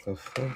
The fuck?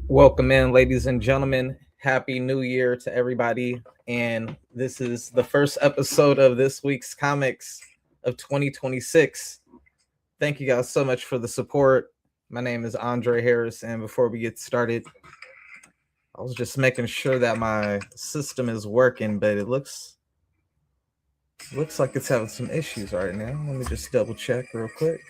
Welcome in, ladies and gentlemen. Happy New Year to everybody. And this is the first episode of this week's comics of 2026. Thank you guys so much for the support. My name is Andre Harris. And before we get started, I was just making sure that my system is working, but it looks like it's having some issues right now. Let me just double check real quick.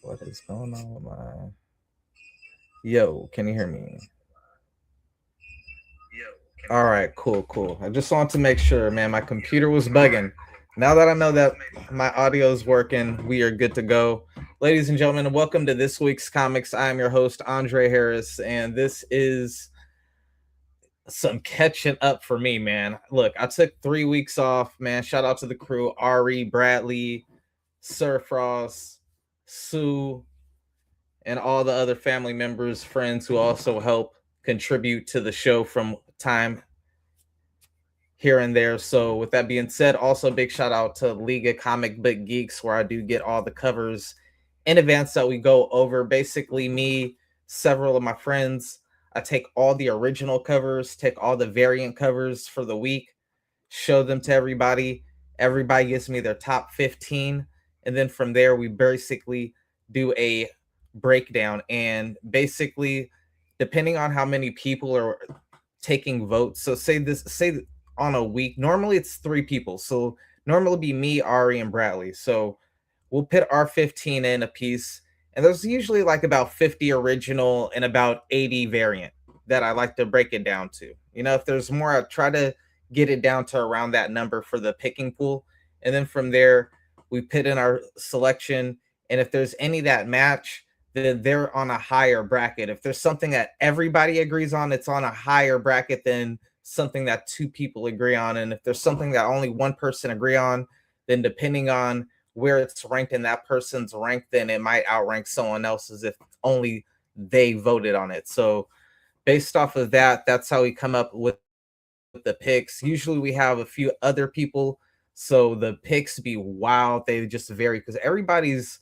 What is going on with my... Yo, can you hear me? All right, cool. I just want to make sure, man, my computer was bugging. Now that I know that my audio is working, we are good to go. Ladies and gentlemen, welcome to this week's comics. I am your host, Andre Harris, and this is some catching up for me, man. Look, I took 3 weeks off, man. Shout out to the crew, Ari, Bradley, Sir Frost, Sue, and all the other family members, friends who also help contribute to the show from time here and there. So with that being said, also big shout out to League of Comic Book Geeks, where I do get all the covers in advance that we go over. Basically, me, several of my friends, I take all the original covers, take all the variant covers for the week, show them to everybody. Everybody gives me their top 15. And then from there, we basically do a breakdown. And basically, depending on how many people are taking votes. So say on a week, normally it's 3 people. So normally be me, Ari, and Bradley. So we'll put our 15 in a piece. And there's usually like about 50 original and about 80 variant that I like to break it down to. You know, if there's more, I try to get it down to around that number for the picking pool. And then from there, we put in our selection. And if there's any that match, then they're on a higher bracket. If there's something that everybody agrees on, it's on a higher bracket than something that 2 people agree on. And if there's something that only 1 person agree on, then depending on where it's ranked in that person's rank, then it might outrank someone else's if only they voted on it. So based off of that, that's how we come up with the picks. Usually we have a few other people So the picks be wild. They just vary because everybody's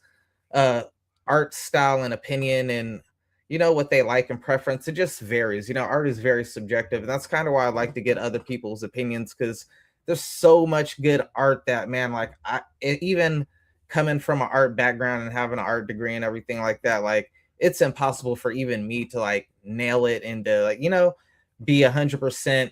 uh art style and opinion and what they like and preference, it just varies. Art is very subjective, and that's kind of why I like to get other people's opinions, because there's so much good art that, man, like even coming from an art background and having an art degree and everything like that, like it's impossible for even me to like nail it and to like be 100%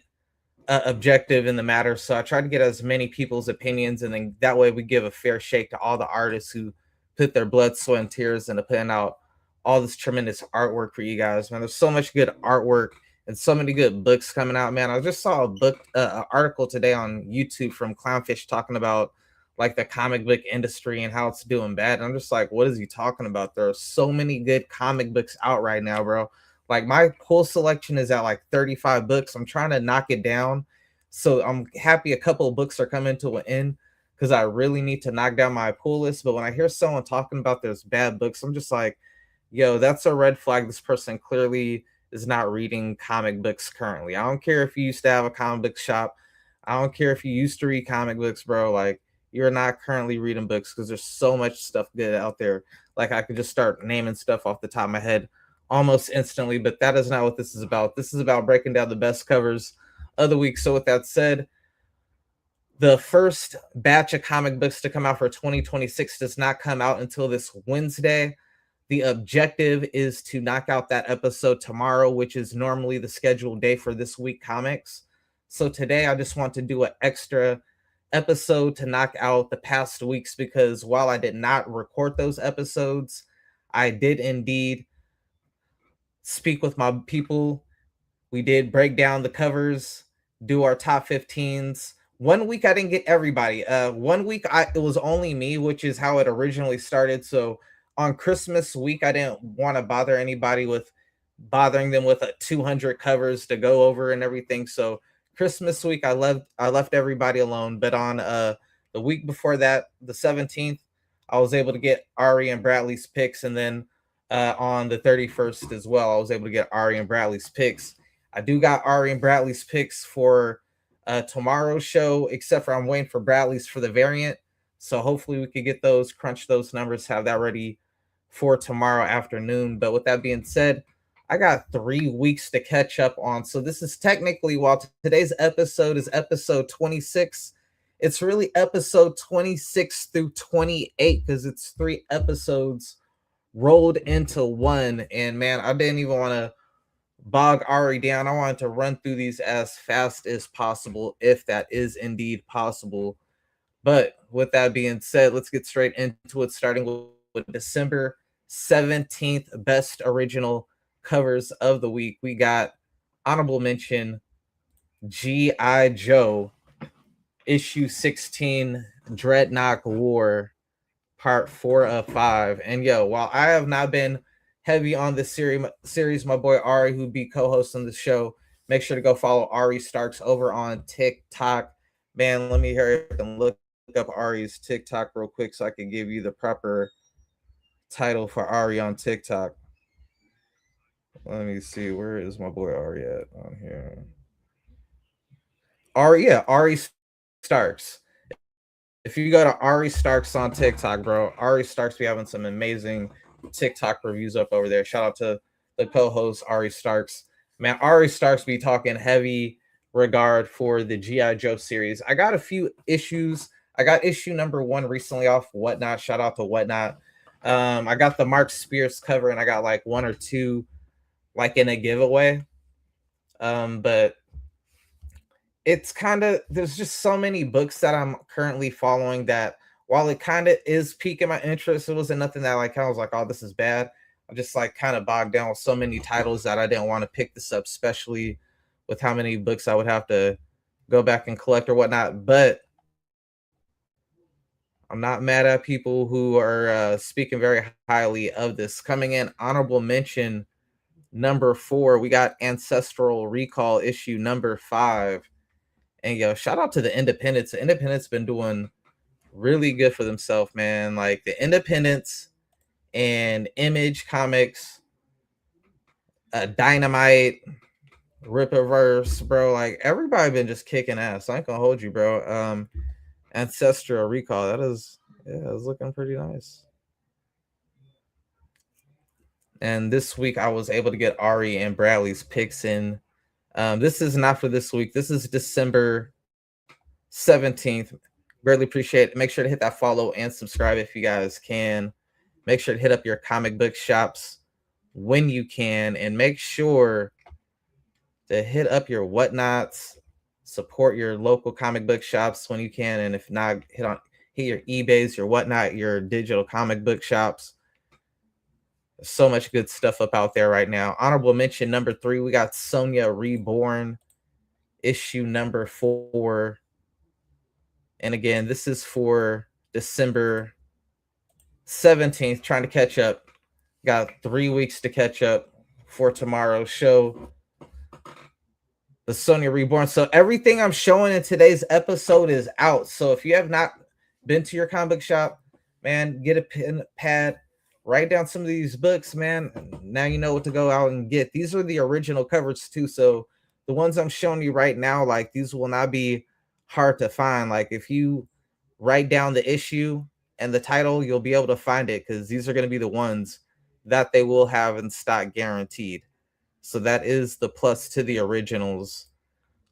objective in the matter. So I try to get as many people's opinions, and then that way we give a fair shake to all the artists who put their blood, sweat, and tears into putting out all this tremendous artwork for you guys. Man, there's so much good artwork and so many good books coming out. Man, I just saw a book, an article today on YouTube from Clownfish talking about like the comic book industry and how it's doing bad. And I'm just like, what is he talking about? There are so many good comic books out right now, bro. Like my pull selection is at like 35 books. I'm trying to knock it down. So I'm happy a couple of books are coming to an end because I really need to knock down my pull list. But when I hear someone talking about there's bad books, I'm just like, yo, that's a red flag. This person clearly is not reading comic books currently. I don't care if you used to have a comic book shop. I don't care if you used to read comic books, bro. Like you're not currently reading books because there's so much stuff good out there. Like I could just start naming stuff off the top of my head almost instantly, but that is not what this is about. This is about breaking down the best covers of the week. So with that said, the first batch of comic books to come out for 2026 does not come out until this Wednesday. The objective is to knock out that episode tomorrow, which is normally the scheduled day for this week comics. So today I just want to do an extra episode to knock out the past weeks, because while I did not record those episodes, I did indeed speak with my people. We did break down the covers, do our top 15s. One week I didn't get everybody. One week it was only me, which is how it originally started. So on Christmas week, I didn't want to bother anybody with bothering them with 200 covers to go over and everything. So Christmas week, I left everybody alone. But on the week before that, the 17th, I was able to get Ari and Bradley's picks, and then on the 31st as well, I was able to get Ari and Bradley's picks. I do got Ari and Bradley's picks for tomorrow's show, except for I'm waiting for Bradley's for the variant. So hopefully we could get those, crunch those numbers, have that ready for tomorrow afternoon. But with that being said, I got 3 weeks to catch up on. So this is technically, while today's episode is episode 26, it's really episode 26 through 28 because it's 3 episodes rolled into one. And man, I didn't even want to bog Ari down. I wanted to run through these as fast as possible, if that is indeed possible. But with that being said, let's get straight into it, starting with December 17th best original covers of the week. We got honorable mention G.I. Joe issue 16 Dreadnought War part 4 of 5. And yo, while I have not been heavy on this series, my boy Ari, who'd be co-hosting the show, make sure to go follow Ari Starks over on TikTok. Man, let me hurry up and look up Ari's TikTok real quick so I can give you the proper title for Ari on TikTok. Let me see, where is my boy Ari at on here? Ari Starks. If you go to Ari Starks on TikTok, bro, Ari Starks be having some amazing TikTok reviews up over there. Shout out to the co-host Ari Starks. Man, Ari Starks be talking heavy regard for the G.I. Joe series. I got a few issues. I got issue number 1 recently off Whatnot. Shout out to Whatnot. I got the Mark Spears cover, and I got like 1 or 2 like in a giveaway. But it's kind of, there's just so many books that I'm currently following that while it kind of is piquing my interest, it wasn't nothing that like I was like, oh, this is bad. I'm just like kind of bogged down with so many titles that I didn't want to pick this up, especially with how many books I would have to go back and collect or whatnot. But I'm not mad at people who are speaking very highly of this. Coming in honorable mention number 4, we got Ancestral Recall issue number 5. And yo, shout out to the Independents. The Independents been doing really good for themselves, man. Like the Independents and Image Comics, Dynamite, Rippaverse, bro. Like everybody been just kicking ass. I ain't gonna hold you, bro. Ancestral Recall. That is, yeah, it's looking pretty nice. And this week I was able to get Ari and Bradley's picks in. This is not for this week. This is December 17th. Greatly appreciate it. Make sure to hit that follow and subscribe if you guys can. Make sure to hit up your comic book shops when you can, and make sure to hit up your whatnots. Support your local comic book shops when you can, and if not, hit your eBays, your whatnot, your digital comic book shops. There's so much good stuff up out there right now. Honorable mention number 3, we got Sonya Reborn, issue number 4. And again, this is for December 17th, trying to catch up. Got 3 weeks to catch up for tomorrow's show. The Sonya Reborn. So everything I'm showing in today's episode is out. So if you have not been to your comic book shop, man, get a pen, pad, write down some of these books, man. Now you know what to go out and get. These are the original covers too. So the ones I'm showing you right now, like, these will not be hard to find. Like, if you write down the issue and the title, you'll be able to find it, because these are going to be the ones that they will have in stock, guaranteed. So that is the plus to the originals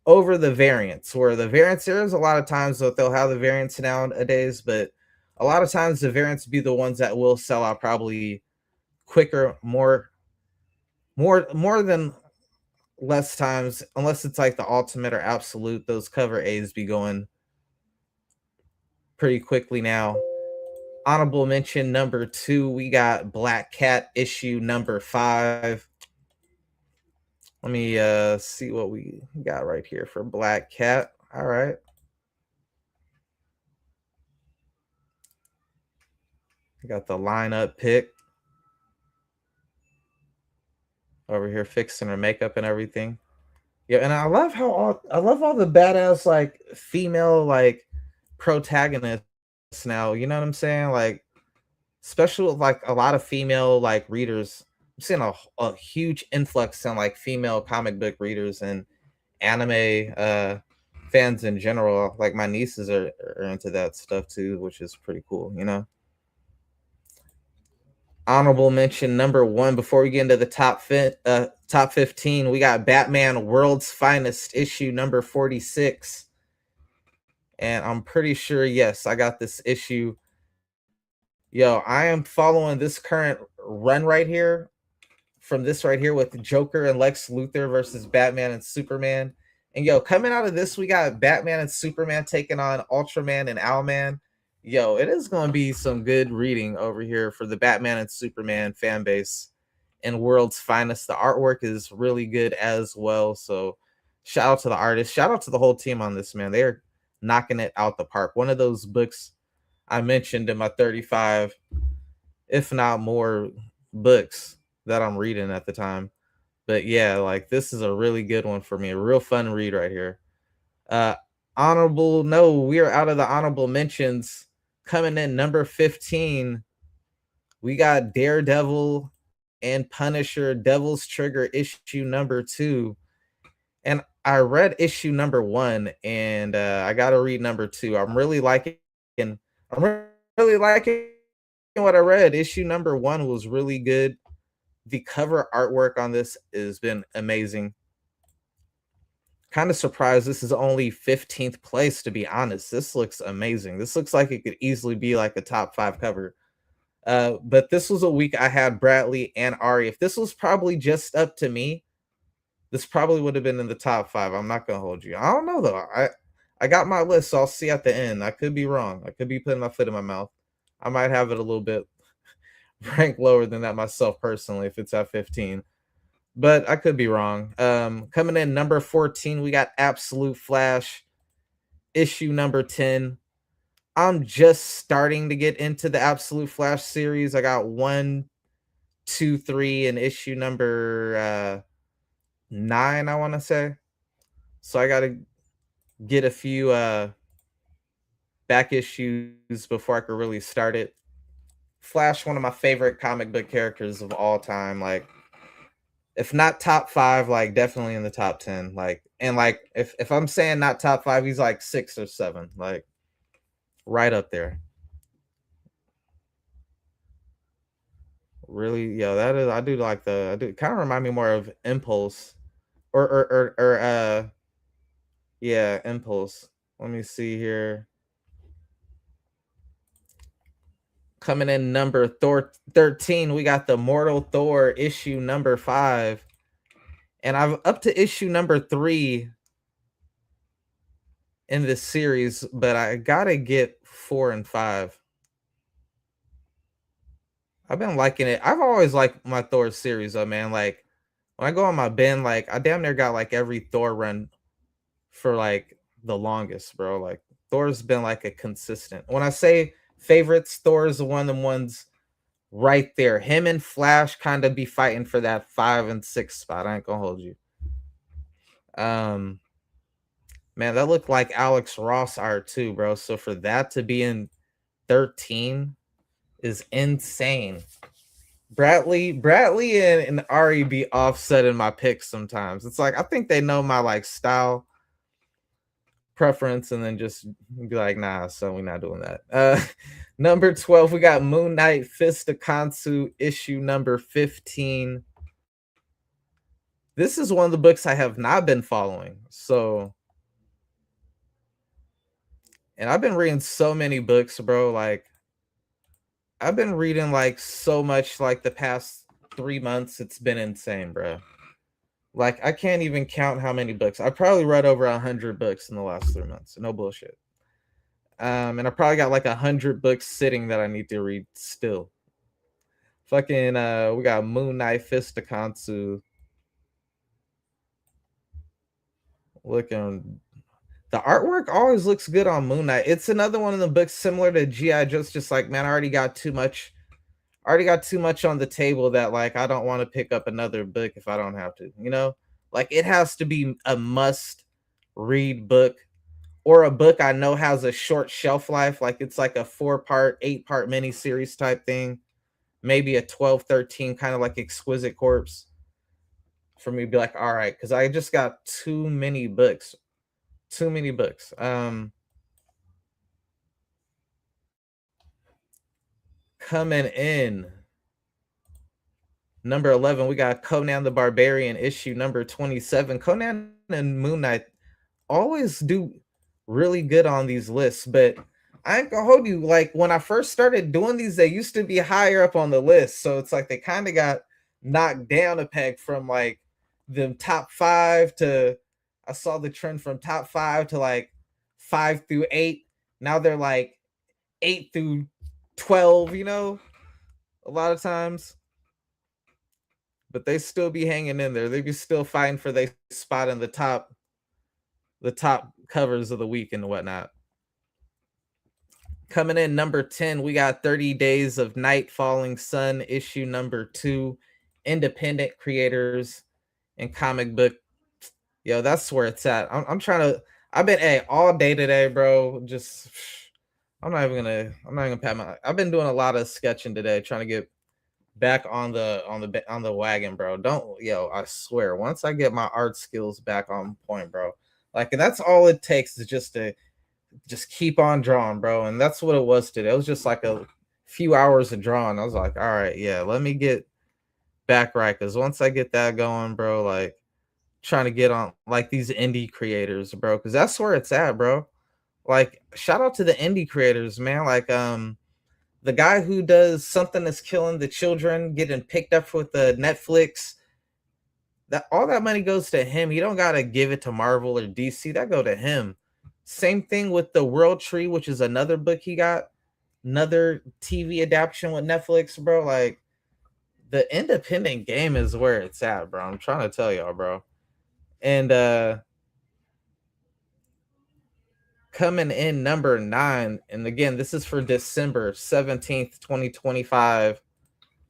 over the variants, where the variants, there's a lot of times that they'll have the variants nowadays, but a lot of times the variants be the ones that will sell out probably quicker, more than less times, unless it's like the ultimate or absolute. Those cover A's be going pretty quickly now. Honorable mention number 2, we got Black Cat issue number 5. Let me see what we got right here for Black Cat. All right. We got the lineup pick over here, fixing her makeup and everything. Yeah, and I love all the badass, like, female, like, protagonists now. You know what I'm saying? Like, especially with, like, a lot of female, like, readers. I'm seeing a huge influx in, like, female comic book readers and anime fans in general. Like, my nieces are into that stuff too, which is pretty cool, you know. Honorable mention number 1, before we get into the top 15, we got Batman World's Finest issue number 46. And I'm pretty sure, yes, I got this issue. Yo, I am following this current run right here, from this right here, with Joker and Lex Luthor versus Batman and Superman. And yo, coming out of this, we got Batman and Superman taking on Ultraman and Owlman. Yo, it is going to be some good reading over here for the Batman and Superman fan base in World's Finest. The artwork is really good as well. So shout out to the artist. Shout out to the whole team on this, man. They're knocking it out the park. One of those books I mentioned in my 35, if not more, books that I'm reading at the time. But yeah, like, this is a really good one for me. A real fun read right here. We are out of the honorable mentions. Coming in number 15, we got Daredevil and Punisher Devil's Trigger issue number 2. And I read issue number 1, and I got to read number 2. I'm really liking what I read. Issue number 1 was really good. The cover artwork on this has been amazing. Kind of surprised this is only 15th place, to be honest. This looks amazing. This looks like it could easily be like a top 5 cover. But this was a week I had Bradley and Ari. If this was probably just up to me, this probably would have been in the top 5. I'm not gonna hold you. I don't know though. I got my list, so I'll see at the end. I could be wrong. I could be putting my foot in my mouth. I might have it a little bit ranked lower than that myself personally if it's at 15. But I could be wrong. Coming in number 14, we got Absolute Flash, issue number 10. I'm just starting to get into the Absolute Flash series. I got 1, 2, 3, and issue number 9, I want to say. So I got to get a few back issues before I could really start it. Flash, one of my favorite comic book characters of all time. Like, if not top 5, like, definitely in the top 10. Like, and like, if I'm saying not top 5, he's like 6 or 7. Like, Right up there. Really, yeah, that is. I do like the. I do kind of remind me more of Impulse, or yeah, Impulse. Let me see here. Coming in number Thor 13, we got the Mortal Thor issue number 5. And I've up to issue number 3 in this series, but I gotta get 4 and 5. I've been liking it. I've always liked my Thor series though, man. Like when I go on my bin, like I damn near got like every Thor run for like the longest, bro. Like Thor's been like a consistent. When I say favorites, Thor is one of the ones right there. Him and Flash kind of be fighting for that 5 and 6 spot. I ain't gonna hold you. Um, man, that looked like Alex Ross art too, bro. So for that to be in 13 is insane. Bradley and Ari be offsetting my picks sometimes. It's like I think they know my like style preference and then just be like, nah, so we're not doing that. Number 12, we got Moon Knight Fist of Khonshu issue number 15. This is one of the books I have not been following. So, and I've been reading so many books, bro. Like, I've been reading like so much like the past 3 months. It's been insane, bro. Like, I can't even count how many books. I probably read over 100 books in the last 3 months. No bullshit. And I probably got like 100 books sitting that I need to read still. Fucking, we got Moon Knight Fist of Khonshu. Looking, the artwork always looks good on Moon Knight. It's another one of the books similar to G.I. Joe. Just like, man, I already got too much on the table that like I don't want to pick up another book if I don't have to, you know? Like it has to be a must read book or a book I know has a short shelf life, like it's like a 4-part, 8-part mini series type thing, maybe a 12, 13 kind of like Exquisite Corpse for me to be like, all right, because I just got too many books. Too many books. Coming in number 11, we got Conan the Barbarian issue number 27. Conan and Moon Knight always do really good on these lists, but I ain't gonna hold you. Like when I first started doing these, they used to be higher up on the list. So it's like they kind of got knocked down a peg from like the top 5 to I saw the trend from top 5 to like 5 through 8. Now they're like 8 through 12, you know, a lot of times. But they still be hanging in there. They be still fighting for their spot in the top covers of the week and whatnot. Coming in number 10, we got 30 Days of Night Falling Sun issue number 2. Independent creators and comic book. Yo, that's where it's at. I'm trying to. I've been all day today, bro. Just I'm not even gonna pat my. I've been doing a lot of sketching today, trying to get back on the wagon, bro. I swear, once I get my art skills back on point, bro, like that's all it takes is just keep on drawing, bro. And that's what it was today. It was just like a few hours of drawing. I was like, all right, yeah, let me get back right. Cause once I get that going, bro, like trying to get on like these indie creators, bro. Cause that's where it's at, bro. Like, shout out to the indie creators, man. Like, the guy who does Something That's Killing the Children getting picked up with the Netflix, that all that money goes to him. He don't gotta give it to Marvel or DC. That go to him. Same thing with the World Tree, which is another book he got, another TV adaptation with Netflix, bro. Like the independent game is where it's at, bro. I'm trying to tell y'all, bro. And coming in number 9, and again, this is for December 17th, 2025.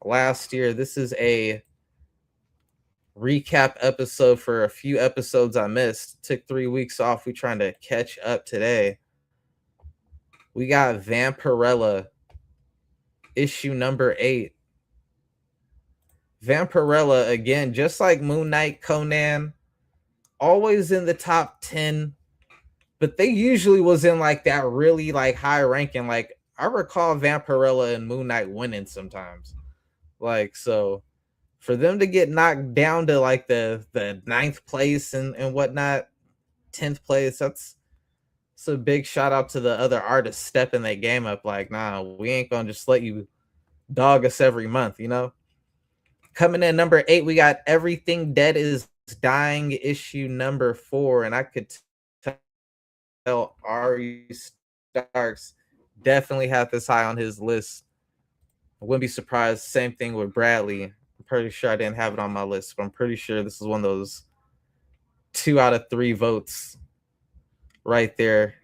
Last year, this is a recap episode for a few episodes I missed. Took 3 weeks off. We trying to catch up today. We got Vampirella issue number 8. Vampirella, again, just like Moon Knight, Conan, always in the top 10 but they usually was in like that really like high ranking. Like I recall Vampirella and Moon Knight winning sometimes. Like so for them to get knocked down to like the ninth place and whatnot, 10th place, that's a big shout out to the other artists stepping their game up. Like, nah, we ain't gonna just let you dog us every month, you know? Coming in number 8, we got Everything Dead is Dying issue number 4, and I could tell Ari Starks definitely had this high on his list. I wouldn't be surprised. Same thing with Bradley. I'm pretty sure I didn't have it on my list, but I'm pretty sure this is one of those 2 out of 3 votes right there.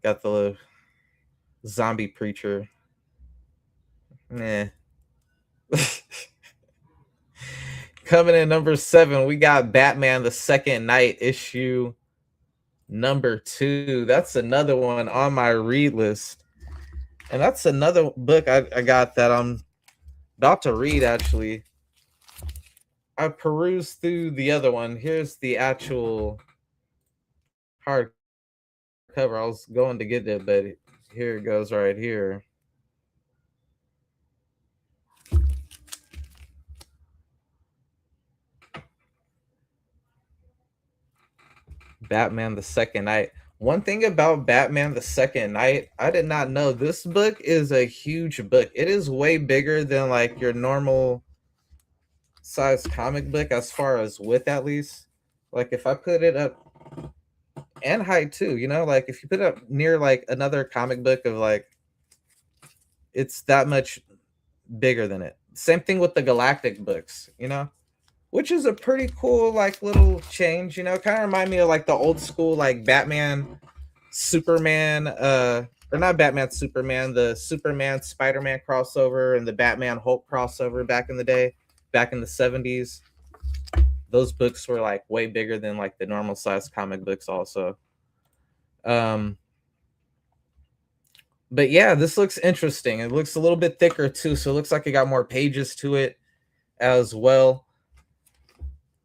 Got the zombie preacher. Coming in number 7, we got Batman the Second Night issue number 2. That's another one on my read list. And that's another book I got that I'm about to read, actually. I perused through the other one. Here's the actual hard cover. I was going to get it, but here it goes right here. Batman the Second Night. One thing about Batman the Second Night, I did not know this book is a huge book. It is way bigger than like your normal size comic book as far as width, at least. Like if I put it up, and height too, you know, like if you put it up near like another comic book of like, it's that much bigger than it. Same thing with the Galactic books, you know, which is a pretty cool like little change, you know. Kind of remind me of like the old school like Batman, Superman, or not Batman, Superman, the Superman Spider-Man crossover and the Batman Hulk crossover back in the day, back in the 70s. Those books were like way bigger than like the normal size comic books also. But yeah, this looks interesting. It looks a little bit thicker too, so it looks like it got more pages to it as well.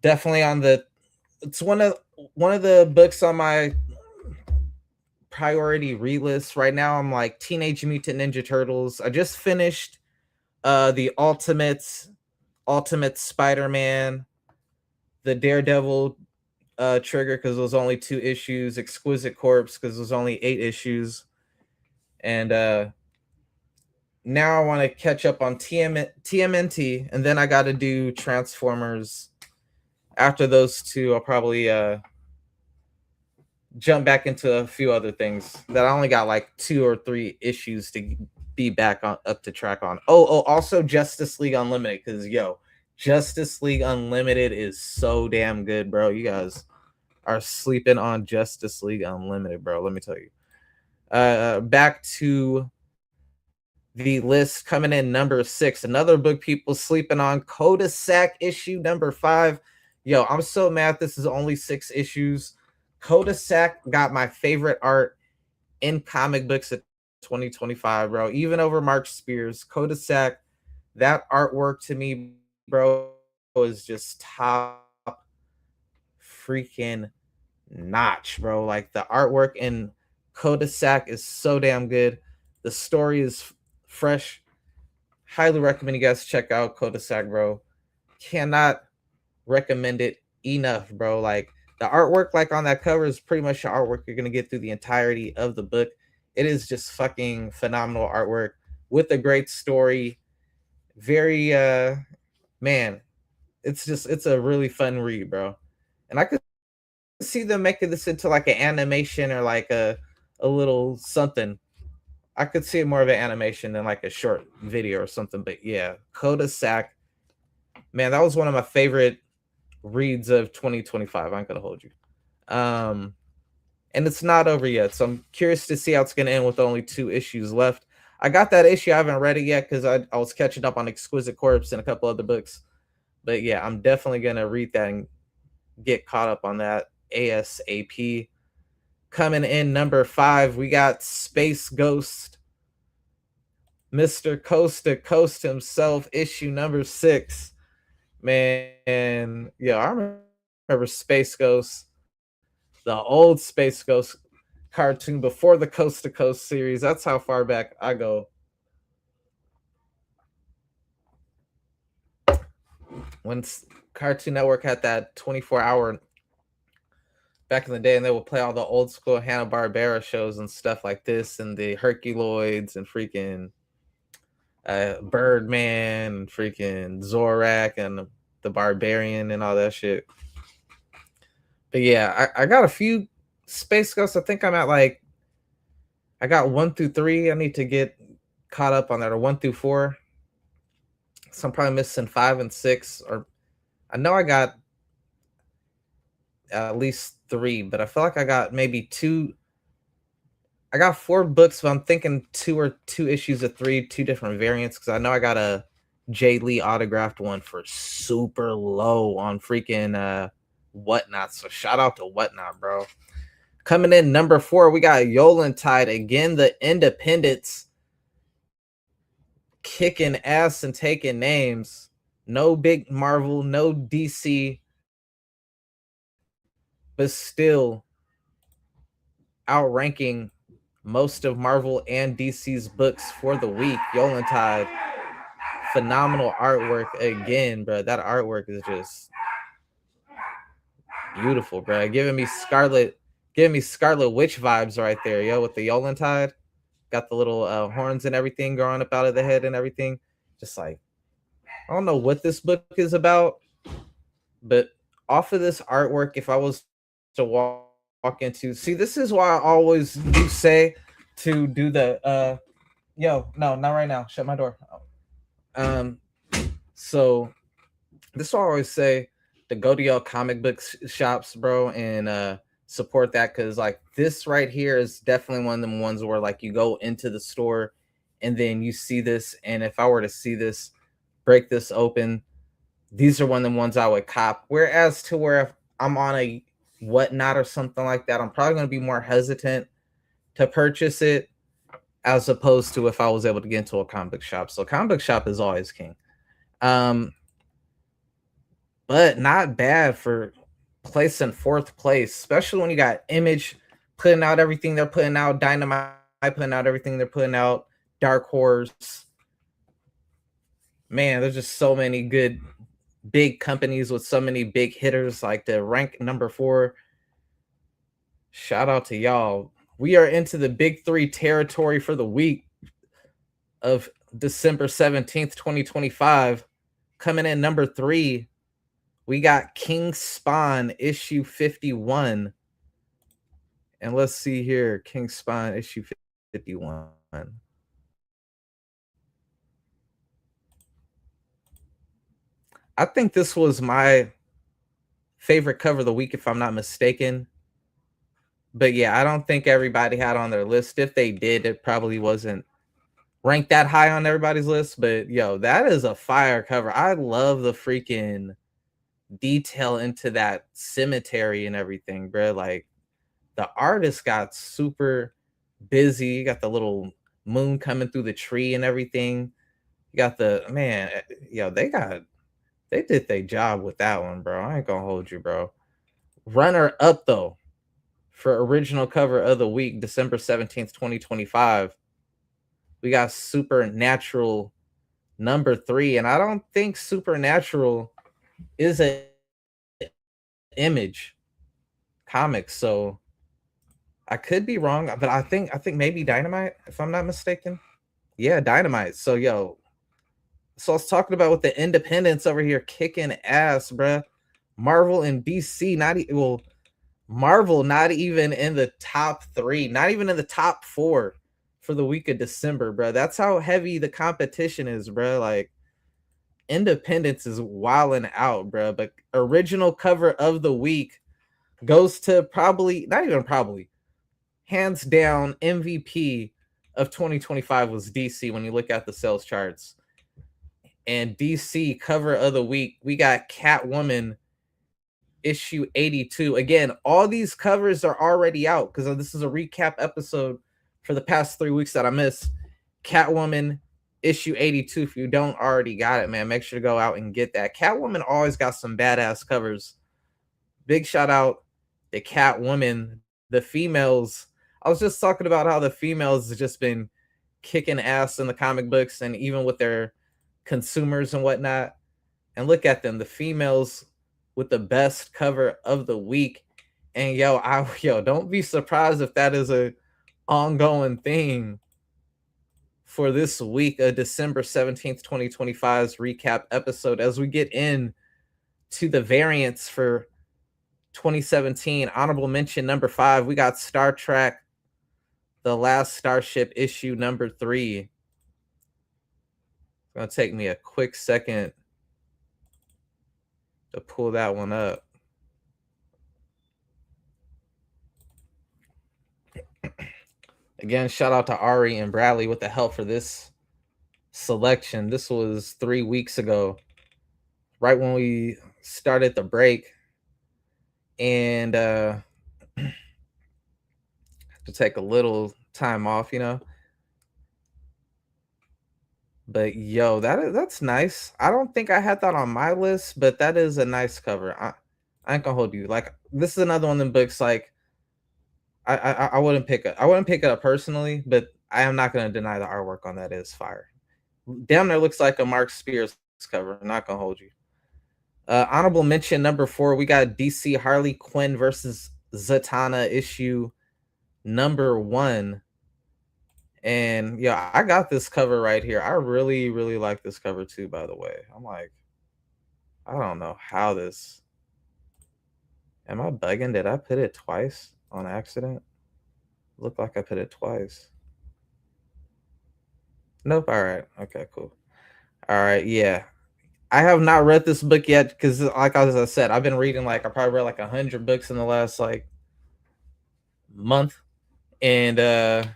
Definitely on the, it's one of the books on my priority read list right now. I'm like Teenage Mutant Ninja Turtles. I just finished the Ultimate Spider-Man, the Daredevil trigger because it was only 2 issues, Exquisite Corpse because it was only 8 issues, and now I want to catch up on TMNT, and then I got to do Transformers. After those 2, I'll probably jump back into a few other things that I only got like 2 or 3 issues to be back on up to track on. Also Justice League Unlimited, because Justice League Unlimited is so damn good, bro. You guys are sleeping on Justice League Unlimited, bro. Let me tell you. Back to the list, coming in number 6, another book people sleeping on, Kodasak issue number 5. I'm so mad this is only 6 issues. Kodasak got my favorite art in comic books of 2025, bro. Even over Mark Spears, Kodasak, that artwork to me, bro, was just top freaking notch, bro. Like the artwork in Kodasak is so damn good. The story is fresh. Highly recommend you guys check out Kodasak, bro. Cannot recommend it enough, bro. Like the artwork, like on that cover, is pretty much the artwork you're gonna get through the entirety of the book. It is just fucking phenomenal artwork with a great story. Very man, it's a really fun read, bro. And I could see them making this into like an animation or like a little something. I could see it more of an animation than like a short video or something. But yeah, Kodasak, man, that was one of my favorite reads of 2025. I'm gonna hold you. And it's not over yet, so I'm curious to see how it's gonna end with only 2 issues left. I got that issue. I haven't read it yet because I was catching up on Exquisite Corpse and a couple other books. But yeah, I'm definitely gonna read that and get caught up on that ASAP. Coming in number 5, we got Space Ghost, Mr. Coast to Coast himself, issue number 6. Man, yeah, I remember Space Ghost. The old Space Ghost cartoon before the Coast to Coast series. That's how far back I go. When Cartoon Network had that 24-hour back in the day, and they would play all the old school Hanna-Barbera shows and stuff like this, and the Herculoids and freaking Birdman and freaking Zorak and the Barbarian and all that shit. But yeah, I got a few Space Ghosts. I think I'm at like, I got 1 through 3. I need to get caught up on that, or 1 through 4. So I'm probably missing 5 and 6, or I know I got at least 3, but I feel like I got maybe 2. I got 4 books, but I'm thinking 2 issues of 3, 2 different variants, because I know I got a Jay Lee autographed one for super low on freaking Whatnot. So shout out to Whatnot, bro. Coming in number 4, we got Yolantide. Again, the independents kicking ass and taking names. No big Marvel, no DC, but still outranking most of Marvel and DC's books for the week. Yolantide, phenomenal artwork again, bro. That artwork is just beautiful, bro. Giving me Scarlet Witch vibes right there, yo, with the Yolantide. Got the little horns and everything growing up out of the head and everything. Just like, I don't know what this book is about, but off of this artwork, if I was to walk into, see, this is why I always do say to do the yo, no, not right now, shut my door. So this is why I always say to go to your comic book shops, bro, and support that, because like this right here is definitely one of them ones where like you go into the store and then you see this, and if I were to see this, break this open, these are one of the ones I would cop. Whereas to where if I'm on a Whatnot or something like that, I'm probably going to be more hesitant to purchase it, as opposed to if I was able to get into a comic book shop. So comic book shop is always king. But not bad for placing 4th place, especially when you got Image putting out everything they're putting out, Dynamite putting out everything they're putting out, Dark Horse. Man, there's just so many good big companies with so many big hitters, like to rank number 4. Shout out to y'all. We are into the big 3 territory for the week of December 17th, 2025. Coming in number 3, we got King Spawn issue 51. And let's see here, King Spawn issue 51. I think this was my favorite cover of the week, if I'm not mistaken. But yeah, I don't think everybody had on their list. If they did, it probably wasn't ranked that high on everybody's list. But yo, that is a fire cover. I love the freaking detail into that cemetery and everything, bro. Like the artist got super busy. You got the little moon coming through the tree and everything. You got the, man, yo, they did their job with that one, bro. I ain't gonna hold you, bro. Runner up though for original cover of the week, December 17th, 2025. We got Supernatural number 3, and I don't think Supernatural is a Image comics, so I could be wrong, but I think maybe Dynamite, if I'm not mistaken. Yeah, Dynamite. So yo, so I was talking about with the independents over here kicking ass, bruh. Marvel and DC, Marvel not even in the top 3, not even in the top 4 for the week of December, bro. That's how heavy the competition is, bro. Like independence is wilding out, bro. But original cover of the week goes to probably, not even probably, hands down MVP of 2025 was DC when you look at the sales charts. And DC cover of the week, we got Catwoman issue 82. Again, all these covers are already out because this is a recap episode for the past 3 weeks that I missed. Catwoman issue 82. If you don't already got it, man, make sure to go out and get that. Catwoman always got some badass covers. Big shout out the Catwoman, the females. I was just talking about how the females have just been kicking ass in the comic books and even with their consumers and whatnot. And look at them, the females with the best cover of the week. And don't be surprised if that is a ongoing thing for this week, a December 17th, 2025's recap episode as we get in to the variants for 2017. Honorable mention number 5, we got Star Trek The Last Starship issue number 3. It's gonna take me a quick second to pull that one up. Again, shout out to Ari and Bradley with the help for this selection. This was 3 weeks ago, right when we started the break. And to take a little time off, But that's nice. I don't think I had that on my list, but that is a nice cover. I ain't gonna hold you. Like, this is another one of them books. Like, I wouldn't pick it. I wouldn't pick it up personally, but I am not gonna deny the artwork on that is fire. Damn, there looks like a Mark Spears cover. I'm not gonna hold you. Honorable mention number 4, we got DC Harley Quinn versus Zatanna issue number 1. And yeah, I got this cover right here. I really, really like this cover too, by the way. I'm like, I don't know how this. Am I bugging? Did I put it twice on accident? Looked like I put it twice. Nope. All right. Okay, cool. All right. Yeah. I have not read this book yet because, like as I said, I've been reading I probably read 100 books in the last month, and I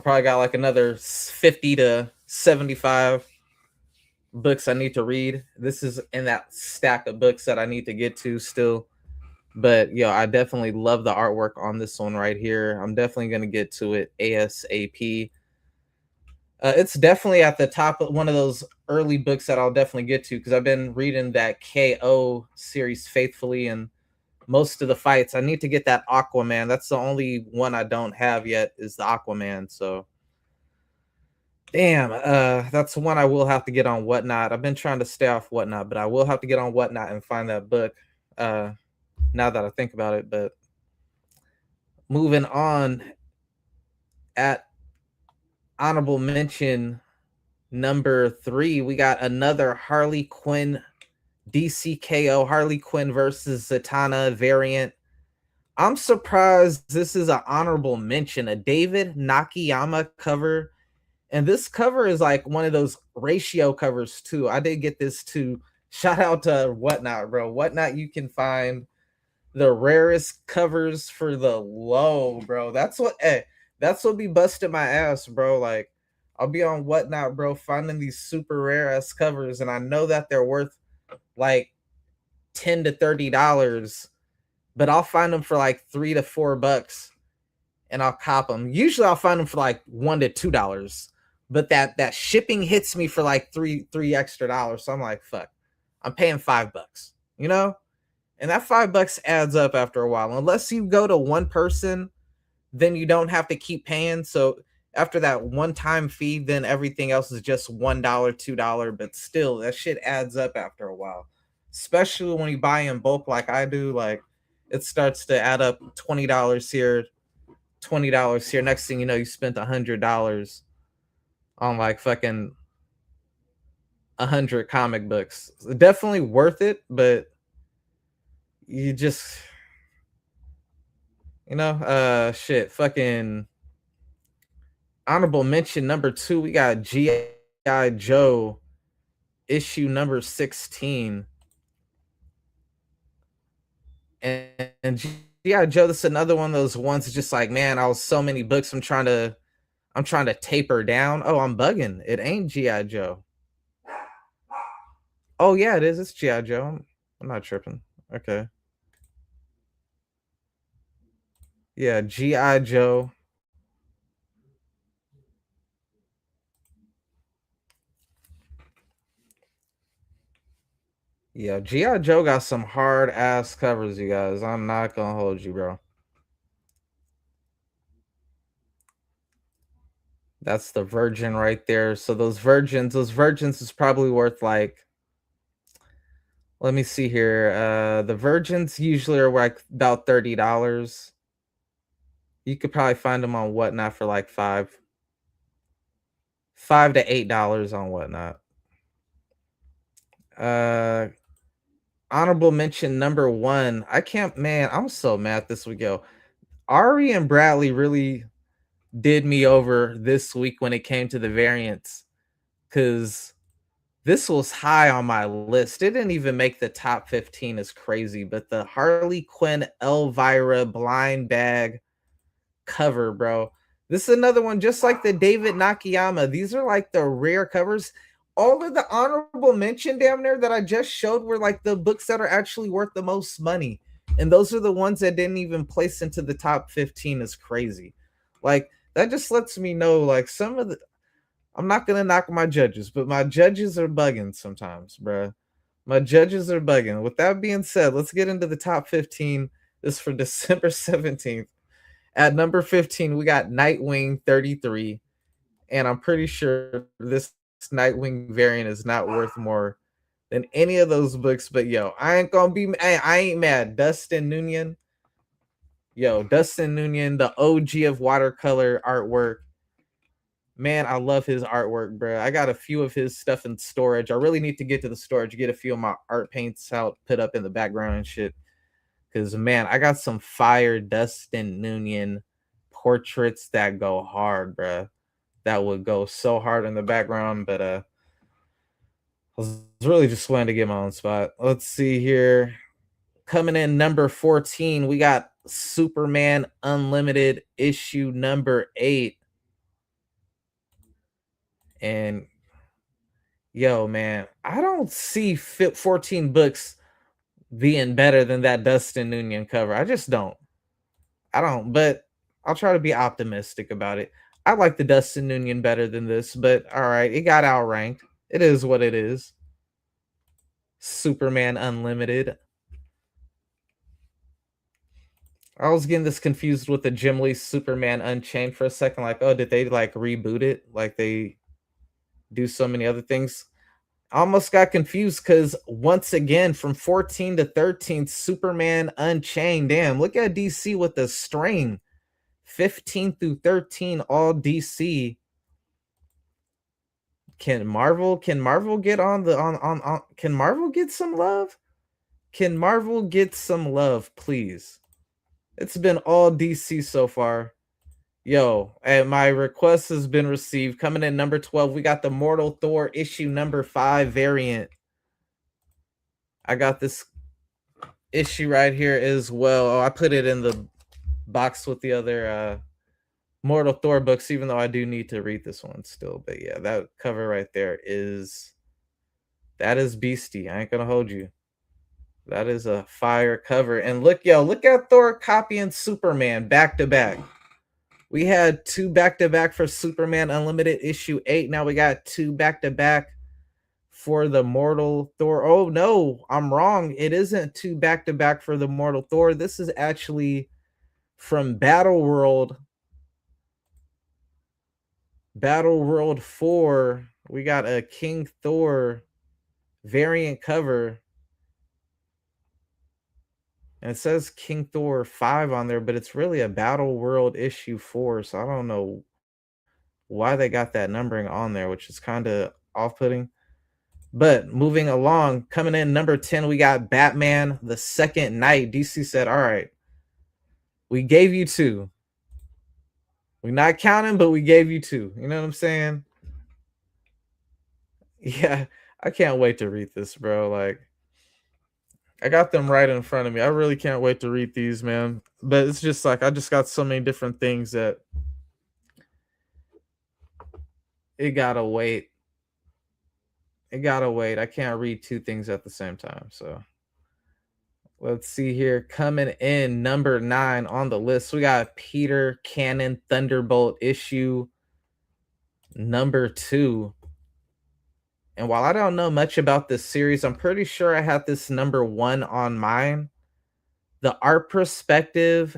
probably got another 50 to 75 books I need to read. This is in that stack of books that I need to get to still. But I definitely love the artwork on this one right here. I'm definitely going to get to it ASAP. It's definitely at the top of one of those early books that I'll definitely get to because I've been reading that KO series faithfully, and most of the fights I need to get that Aquaman. That's the only one I don't have yet is the Aquaman. So damn, that's one I will have to get on Whatnot. I've been trying to stay off Whatnot, but I will have to get on Whatnot and find that book. Now that I think about it, but moving on, at honorable mention number 3, we got another Harley Quinn DCKO Harley Quinn versus Zatanna variant. I'm surprised this is an honorable mention, a David Nakayama cover. And this cover is one of those ratio covers too. I did get this too. Shout out to Whatnot, bro. Whatnot, you can find the rarest covers for the low, bro. That's what be busting my ass, bro. I'll be on Whatnot, bro, finding these super rare ass covers, and I know that they're worth $10 to $30, but I'll find them for $3 to $4, and I'll cop them. Usually I'll find them for $1 to $2, but that shipping hits me for three extra dollars. So I'm like, fuck, I'm paying $5, and that $5 adds up after a while. Unless you go to one person, then you don't have to keep paying. So after that one-time fee, then everything else is just $1, $2. But still, that shit adds up after a while. Especially when you buy in bulk like I do, it starts to add up. $20 here, $20 here. Next thing you know, you spent $100 on fucking 100 comic books. Definitely worth it, but you just shit, fucking honorable mention number 2, we got G.I. Joe issue number 16. And G.I. Joe, this is another one of those ones that's just man, I was so many books, I'm trying to taper down. Oh, I'm bugging. It ain't G.I. Joe. Oh yeah, it is. It's G.I. Joe. I'm not tripping. Okay. Yeah, G.I. Joe. Yeah, G.I. Joe got some hard ass covers, you guys. I'm not gonna hold you, bro. That's the Virgin right there. So those virgins is probably worth like, let me see here. The virgins usually are like about $30. You could probably find them on Whatnot for like $5 to $8 on Whatnot. Uh Honorable mention number one. I can't, man, I'm so mad this week, yo. Ari and Bradley really did me over this week when it came to the variants. Cause this was high on my list. It didn't even make the top 15 is crazy, but the Harley Quinn Elvira blind bag cover, bro. This is another one, just like the David Nakayama. These are like the rare covers. All of the honorable mention down there that I just showed were like the books that are actually worth the most money. And those are the ones that didn't even place into the top 15 is crazy. Like that just lets me know like some of the, I'm not gonna knock my judges, but my judges are bugging sometimes, bruh. My judges are bugging. With that being said, let's get into the top 15. This is for December 17th. At number 15, we got Nightwing 33. And I'm pretty sure this Nightwing variant is not worth more than any of those books. But yo, I ain't gonna be, I ain't mad. Dustin Nguyen. Yo, Dustin Nguyen, the OG of watercolor artwork. Man, I love his artwork, bro. I got a few of his stuff in storage. I really need to get to the storage, get a few of my art paints out, put up in the background and shit. Cause man, I got some fire Dustin Nguyen portraits that go hard, bro. That would go so hard in the background, but I was really just wanting to get my own spot. Let's see here. Coming in number 14, we got Superman Unlimited issue number 8. And yo, man, I don't see 14 books being better than that Dustin Nguyen cover. I just don't. I don't, but I'll try to be optimistic about it. I like the Dustin Nguyen better than this, but all right, it got outranked. It is what it is. Superman Unlimited. I was getting this confused with the Jim Lee Superman Unchained for a second. Like, oh, did they like reboot it? Like they do so many other things. I almost got confused because once again, from 14 to 13, Superman Unchained. Damn, look at DC with the string. 15 through 13, all DC. Can Marvel get on the on can Marvel get some love? Can Marvel get some love, please? It's been all DC so far. Yo, and my request has been received. Coming in number 12, we got the Mortal Thor issue number 5 variant. I got this issue right here as well. Oh, I put it in the box with the other Mortal Thor books, even though I do need to read this one still. But yeah, that cover right there is beastie. I ain't gonna hold you. That is a fire cover. And look, yo, look at Thor copying Superman back to back. We had 2 back to back for Superman Unlimited issue 8. Now we got 2 back to back for the Mortal Thor. Oh no, I'm wrong. It isn't 2 back to back for the Mortal Thor. This is actually from Battle World 4. We got a King Thor variant cover. And it says King Thor 5 on there, but it's really a Battle World issue 4. So I don't know why they got that numbering on there, which is kind of off-putting. But moving along, coming in number 10, we got Batman the Second Night. DC said, all right, we gave you 2. We're not counting, but we gave you 2. You know what I'm saying? Yeah, I can't wait to read this, bro. Like, I got them right in front of me. I really can't wait to read these, man. But it's just like I just got so many different things that it gotta wait. It gotta wait. I can't read 2 things at the same time. So let's see here. Coming in number 9 on the list, we got Peter Cannon Thunderbolt issue number 2. And while I don't know much about this series, I'm pretty sure I had this number 1 on mine. The art perspective,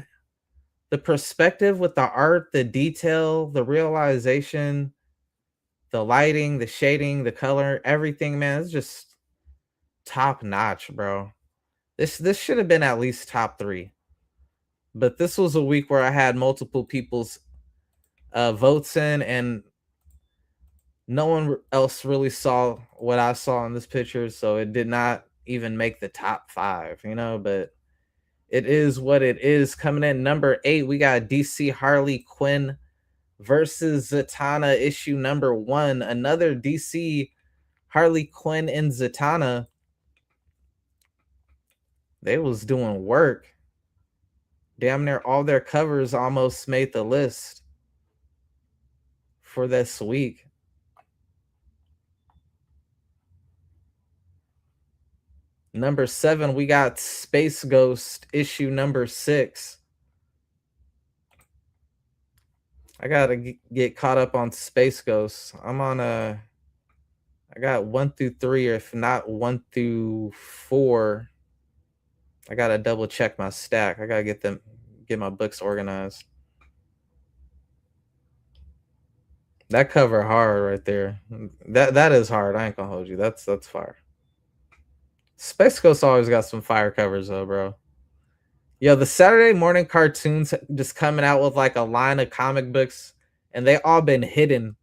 the perspective with the art, the detail, the realization, the lighting, the shading, the color, everything, man, it's just top notch, bro. This should have been at least top 3. But this was a week where I had multiple people's votes in, and no one else really saw what I saw in this picture, so it did not even make the top 5, but it is what it is. Coming in number 8, we got DC Harley Quinn versus Zatanna, issue number 1. Another DC Harley Quinn and Zatanna. They was doing work. Damn near all their covers almost made the list for this week. Number 7, we got Space Ghost, issue number 6. I gotta get caught up on Space Ghost. I got 1 through 3, or if not 1 through 4. I gotta double check my stack. I gotta get my books organized. That cover hard right there. That is hard. I ain't gonna hold you. That's fire. Space Ghost always got some fire covers though, bro. Yo, the Saturday morning cartoons just coming out with like a line of comic books, and they all been hidden.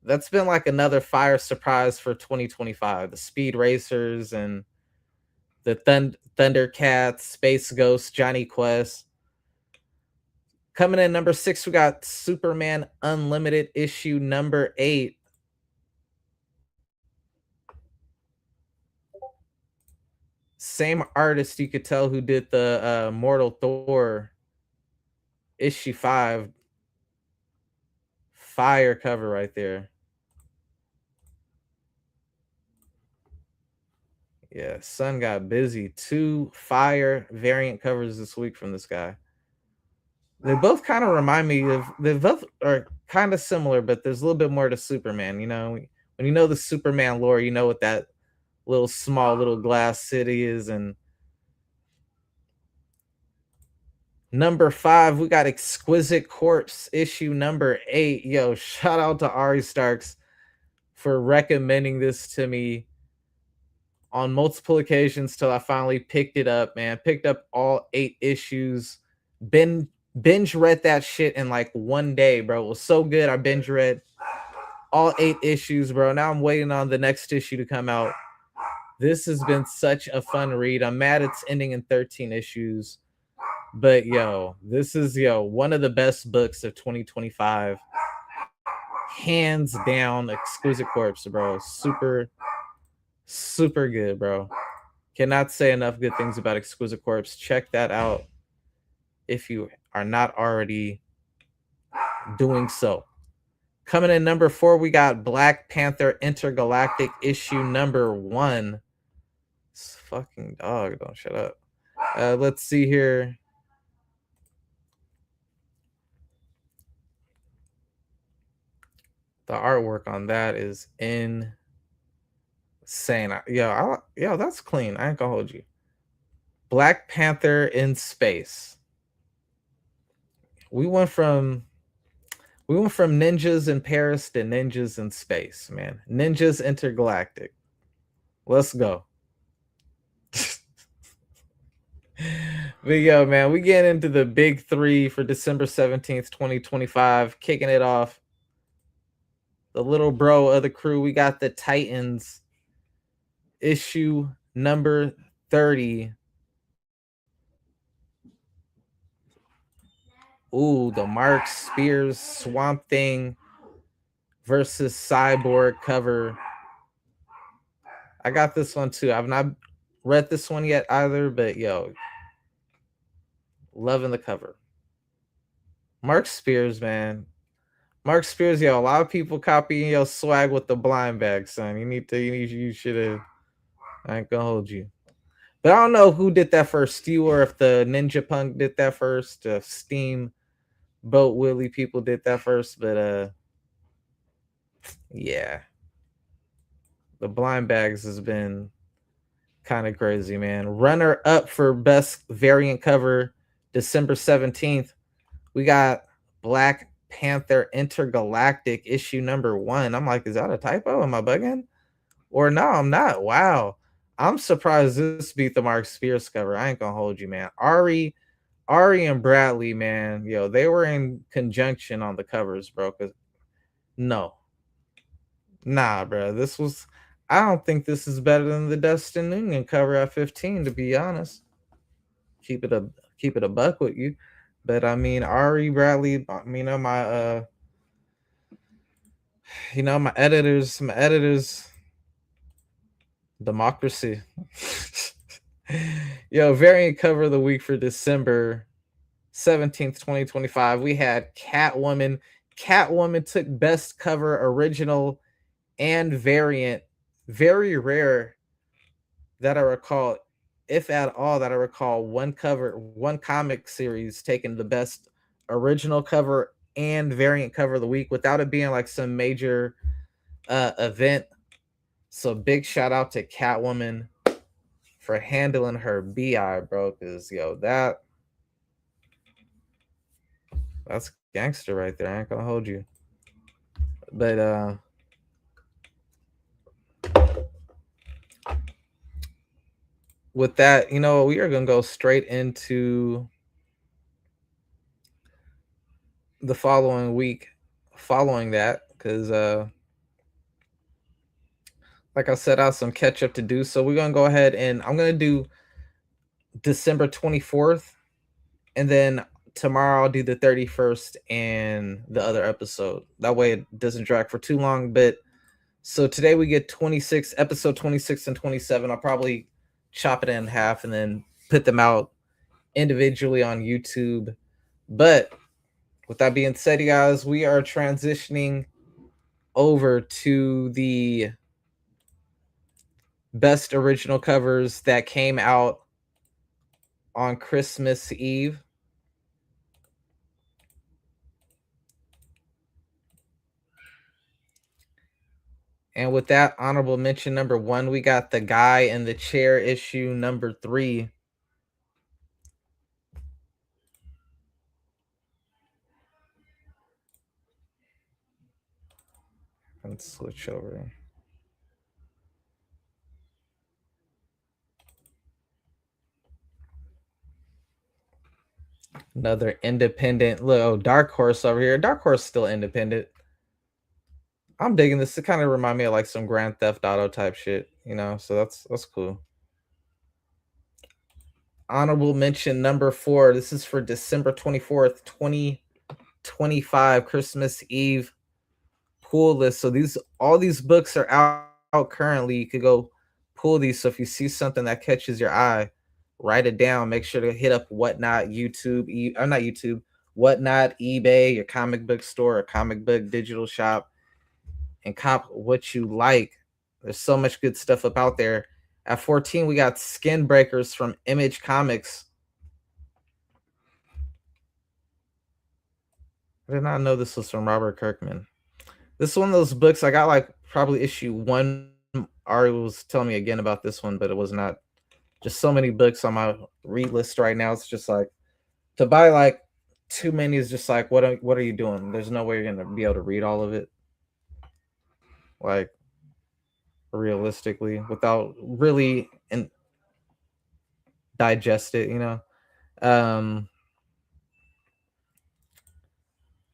That's been like another fire surprise for 2025. The Speed Racers and the Thundercats, Space Ghost, Johnny Quest. Coming in number 6, we got Superman Unlimited, issue number 8. Same artist, you could tell, who did the Mortal Thor issue 5. Fire cover right there. Yeah, Sun got busy. 2 fire variant covers this week from this guy. They both kind of remind me of, they both are kind of similar, but there's a little bit more to Superman. When you know the Superman lore, you know what that little small little glass city is. And number 5, we got Exquisite Corpse, issue number 8. Yo, shout out to Ari Starks for recommending this to me on multiple occasions till I finally picked it up, man. Picked up all 8 issues. Binge read that shit in like one day, bro. It was so good. I binge read all 8 issues, bro. Now I'm waiting on the next issue to come out. This has been such a fun read. I'm mad it's ending in 13 issues. But yo, this is one of the best books of 2025. Hands down, Exquisite Corpse, bro. Super, super good, bro. Cannot say enough good things about Exquisite Corpse. Check that out if you are not already doing so. Coming in number 4, we got Black Panther Intergalactic, issue number 1. This fucking dog, don't shut up. Let's see here. The artwork on that is insane. Yo, that's clean. I ain't gonna hold you. Black Panther in space. We went from ninjas in Paris to ninjas in space, man. Ninjas Intergalactic. Let's go. But yo, man, we get into the big 3 for December 17th, 2025. Kicking it off. The little bro of the crew, we got the Titans, issue number 30. Ooh, the Mark Spears Swamp Thing versus Cyborg cover. I got this one too. I've not read this one yet either, but yo, loving the cover. Mark Spears, man. Mark Spears, yo, a lot of people copying your swag with the blind bag, son. You should have. I ain't gonna hold you. But I don't know who did that first, you or if the Ninja Punk did that first, Steam Boat Willie people did that first, but yeah. The blind bags has been kind of crazy, man. Runner up for best variant cover, December 17th. We got Black Panther Intergalactic issue number 1. I'm like, is that a typo? Am I bugging? Or no, I'm not. Wow. I'm surprised this beat the Mark Spears cover. I ain't gonna hold you, man. Ari and Bradley, man, yo, they were in conjunction on the covers, bro. Cause no, nah, bro. This was. I don't think this is better than the Dustin Nguyen cover at 15. To be honest, keep it a keep it a buck with you. But I mean, Ari Bradley. My editors, democracy. Yo, variant cover of the week for December 17th, 2025. We had Catwoman. Catwoman took best cover original and variant. Very rare that I recall, if at all, that I recall one comic series taking the best original cover and variant cover of the week without it being like some major event. So big shout out to Catwoman for handling her BI, bro. Cause that's gangster right there. I ain't gonna hold you. But with that, we are gonna go straight into the following week following that, because like I said, I have some catch up to do. So we're gonna go ahead and I'm gonna do December 24th, and then tomorrow I'll do the 31st and the other episode. That way it doesn't drag for too long. But so today we get episode 26 and 27. I'll probably chop it in half and then put them out individually on YouTube. But with that being said, you guys, we are transitioning over to the best original covers that came out on Christmas Eve. And with that, honorable mention number 1, we got The Guy in the Chair issue number 3. Let's switch over. Another independent. Look, Dark Horse over here. Dark Horse still independent. I'm digging this. It kind of remind me of like some Grand Theft Auto type shit, so that's cool. Honorable mention number 4. This is for December 24th, 2025, Christmas Eve pull list. So all these books are out currently. You could go pull these. So if you see something that catches your eye, write it down. Make sure to hit up Whatnot, not YouTube, Whatnot, eBay, your comic book store, or comic book digital shop, and cop what you like. There's so much good stuff up out there. At 14, we got Skin Breakers from Image Comics. I did not know this was from Robert Kirkman. This is one of those books I got like probably issue 1. Ari was telling me again about this one, but it was not. Just so many books on my read list right now. It's just like to buy like too many is just like what are you doing? There's no way you're gonna be able to read all of it. Like realistically, without really and digest it,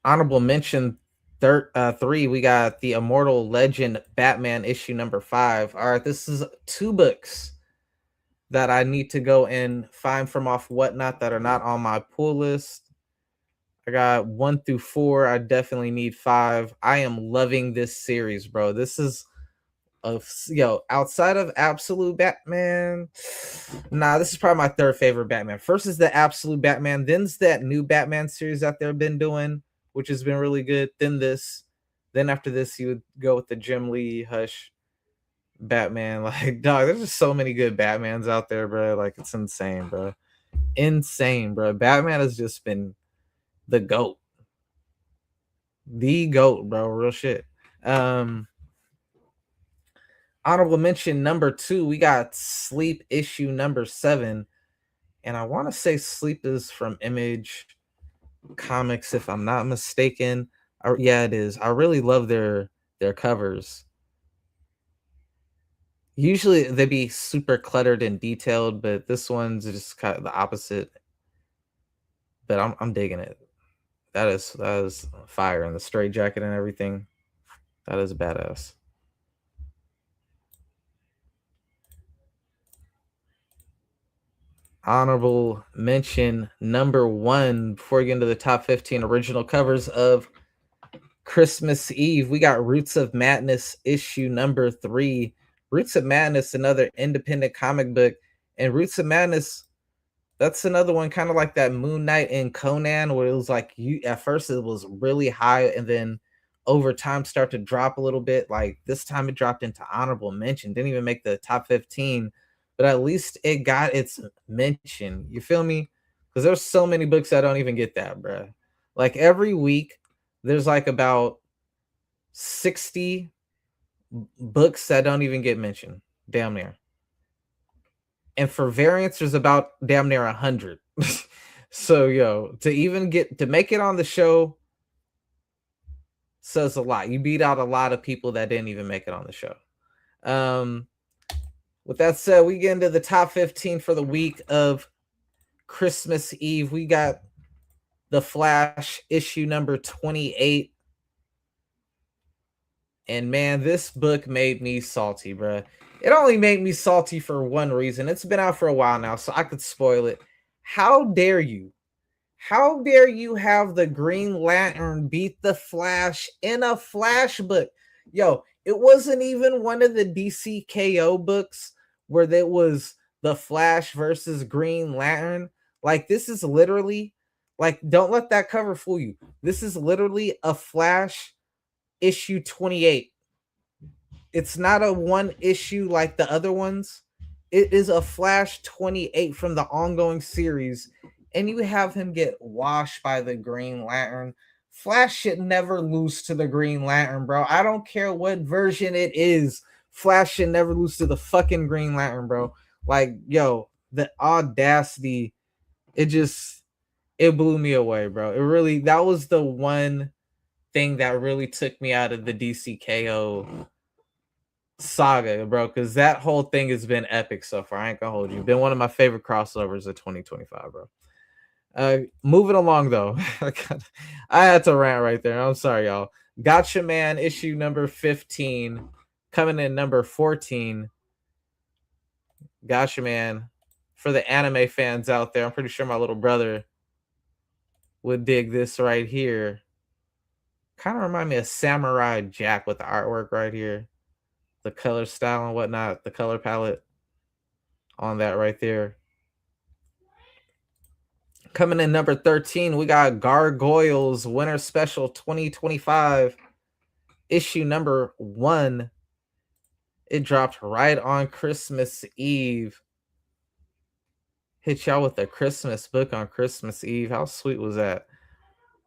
Honorable mention 3, we got the Immortal Legend Batman issue number 5. All right, this is 2 books that I need to go and find from off Whatnot that are not on my pull list. I got 1 through 4. I definitely need 5. I am loving this series, bro. This is outside of Absolute Batman. Nah, this is probably my 3rd favorite Batman. First is the Absolute Batman, then's that new Batman series that they've been doing, which has been really good. Then this. Then after this, you would go with the Jim Lee Hush Batman. Like, dog, there's just so many good Batmans out there, bro. Like, it's insane, bro. Insane, bro. Batman has just been the GOAT. The GOAT, bro. Real shit. Honorable mention number 2, we got Sleep issue number 7. And I want to say Sleep is from Image Comics, if I'm not mistaken. Yeah, it is. I really love their covers. Usually they be super cluttered and detailed, but this one's just kind of the opposite. But I'm digging it. That is fire, and the straight jacket and everything. That is badass. Honorable mention number 1 before we get into the top 15 original covers of Christmas Eve. We got Roots of Madness issue number 3. Roots of Madness, another independent comic book, and Roots of Madness, that's another one kind of like that Moon Knight and Conan, where it was like you at first it was really high and then over time start to drop a little bit. Like this time it dropped into honorable mention, didn't even make the top 15, but at least it got its mention. You feel me? Because there's so many books that don't even get that, bro. Like every week, there's like about 60 books that don't even get mentioned, damn near. And for variants, there's about damn near 100. So, yo, to make it on the show says a lot. You beat out a lot of people that didn't even make it on the show. With that said, we get into the top 15 for the week of Christmas Eve. We got The Flash issue number 28. And man, this book made me salty, bro. It only made me salty for one reason. It's been out for a while now, so I could spoil it. How dare you? How dare you have the Green Lantern beat the Flash in a Flash book? Yo, it wasn't even one of the DC KO books where there was the Flash versus Green Lantern. Like, this is literally, like, don't let that cover fool you. This is literally a Flash issue 28. It's not a one issue like the other ones. It is a Flash 28 from the ongoing series, and you have him get washed by the Green Lantern. Flash should never lose to the Green Lantern, bro. I don't care what version it is. Flash should never lose to the fucking Green Lantern, bro. Like, yo, the audacity, it blew me away, bro. It really, that was the one thing that really took me out of the DCKO saga, bro, because that whole thing has been epic so far. I ain't gonna hold you. Been one of my favorite crossovers of 2025, bro. Moving along though, I had to rant right there. I'm sorry, y'all. Gotcha Man issue number 15, coming in number 14. Gotcha Man, for the anime fans out there, I'm pretty sure my little brother would dig this right here. Kind of remind me of Samurai Jack with the artwork right here, the color style and whatnot, the color palette on that right there. Coming in number 13, we got Gargoyles Winter Special 2025, issue number 1. It dropped right on Christmas Eve. Hit y'all with a Christmas book on Christmas Eve. How sweet was that?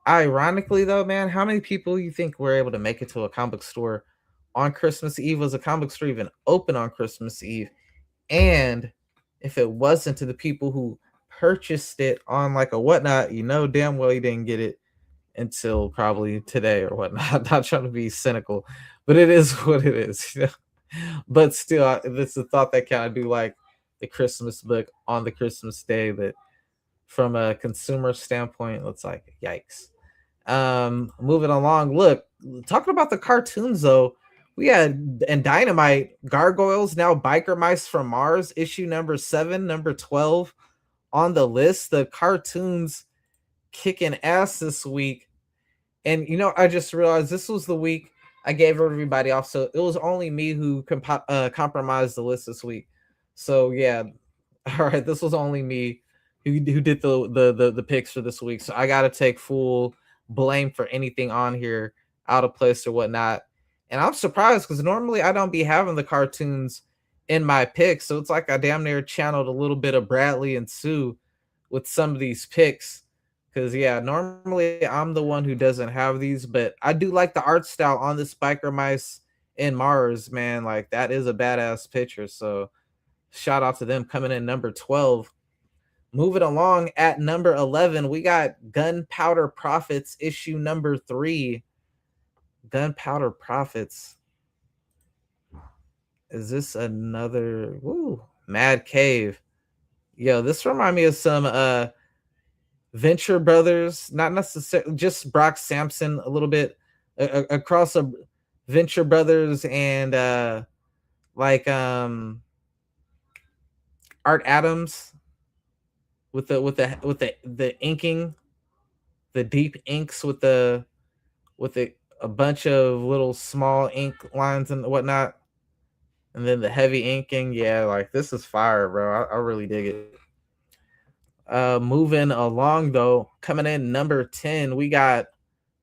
Ironically, though, man, how many people you think were able to make it to a comic book store on Christmas Eve? Was a comic book store even open on Christmas Eve? And if it wasn't, to the people who purchased it on like a whatnot, you know damn well you didn't get it until probably today or whatnot. I'm not trying to be cynical, but it is what it is, you know. But still, it's a thought that kind of do like the Christmas book on the Christmas day, but from a consumer standpoint, it's like yikes. Moving along, look, talking about the cartoons though, we had and Dynamite Gargoyles, now Biker Mice from Mars, issue number 7, number 12 on the list. The cartoons kicking ass this week. And you know, I just realized this was the week I gave everybody off, so it was only me who compromised the list this week. So yeah, all right, this was only me who did the picks for this week. So I got to take full blame for anything on here out of place or whatnot. And I'm surprised because normally I don't be having the cartoons in my picks, so it's like I damn near channeled a little bit of Bradley and Sue with some of these picks. Because yeah, normally I'm the one who doesn't have these, but I do like the art style on this Biker Mice in Mars, man. Like that is a badass picture. So shout out to them coming in number 12. Moving along at number 11, we got Gunpowder Prophets issue number 3. Gunpowder Prophets. Is this another Mad Cave? Yo, this remind me of some Venture Brothers, not necessarily just Brock Sampson a little bit across a Venture Brothers and like Art Adams with the inking, the deep inks with a bunch of little small ink lines and whatnot, and then the heavy inking. Yeah, like this is fire, bro. I really dig it. Moving along though, coming in number 10, we got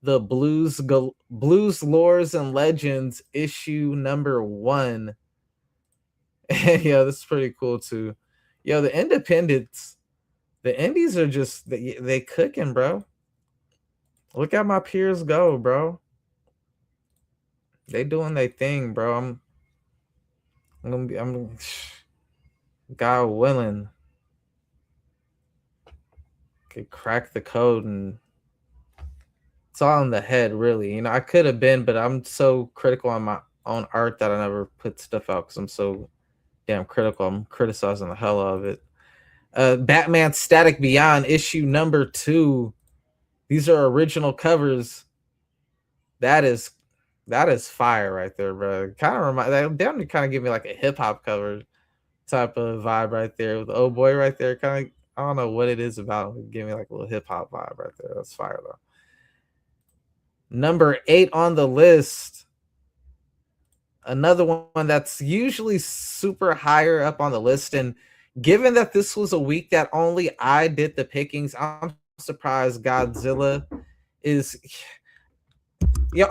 the Blues Lores and Legends issue number 1. Yeah, this is pretty cool too. Yo, the independents, the indies are just they cooking, bro. Look at my peers go, bro. They doing their thing, bro. I'm God willing, could crack the code, and it's all in the head, really. You know, I could have been, but I'm so critical on my own art that I never put stuff out because I'm so damn critical. I'm criticizing the hell out of it. Batman Static Beyond issue number 2. These are original covers. That is fire right there, bro. Kind of they kind of give me like a hip hop cover type of vibe right there with the old boy right there. Kind of, I don't know what it is about it. Give me like a little hip hop vibe right there. That's fire though. Number 8 on the list. Another one that's usually super higher up on the list, and given that this was a week that only I did the pickings, I'm surprised Godzilla is. Yo.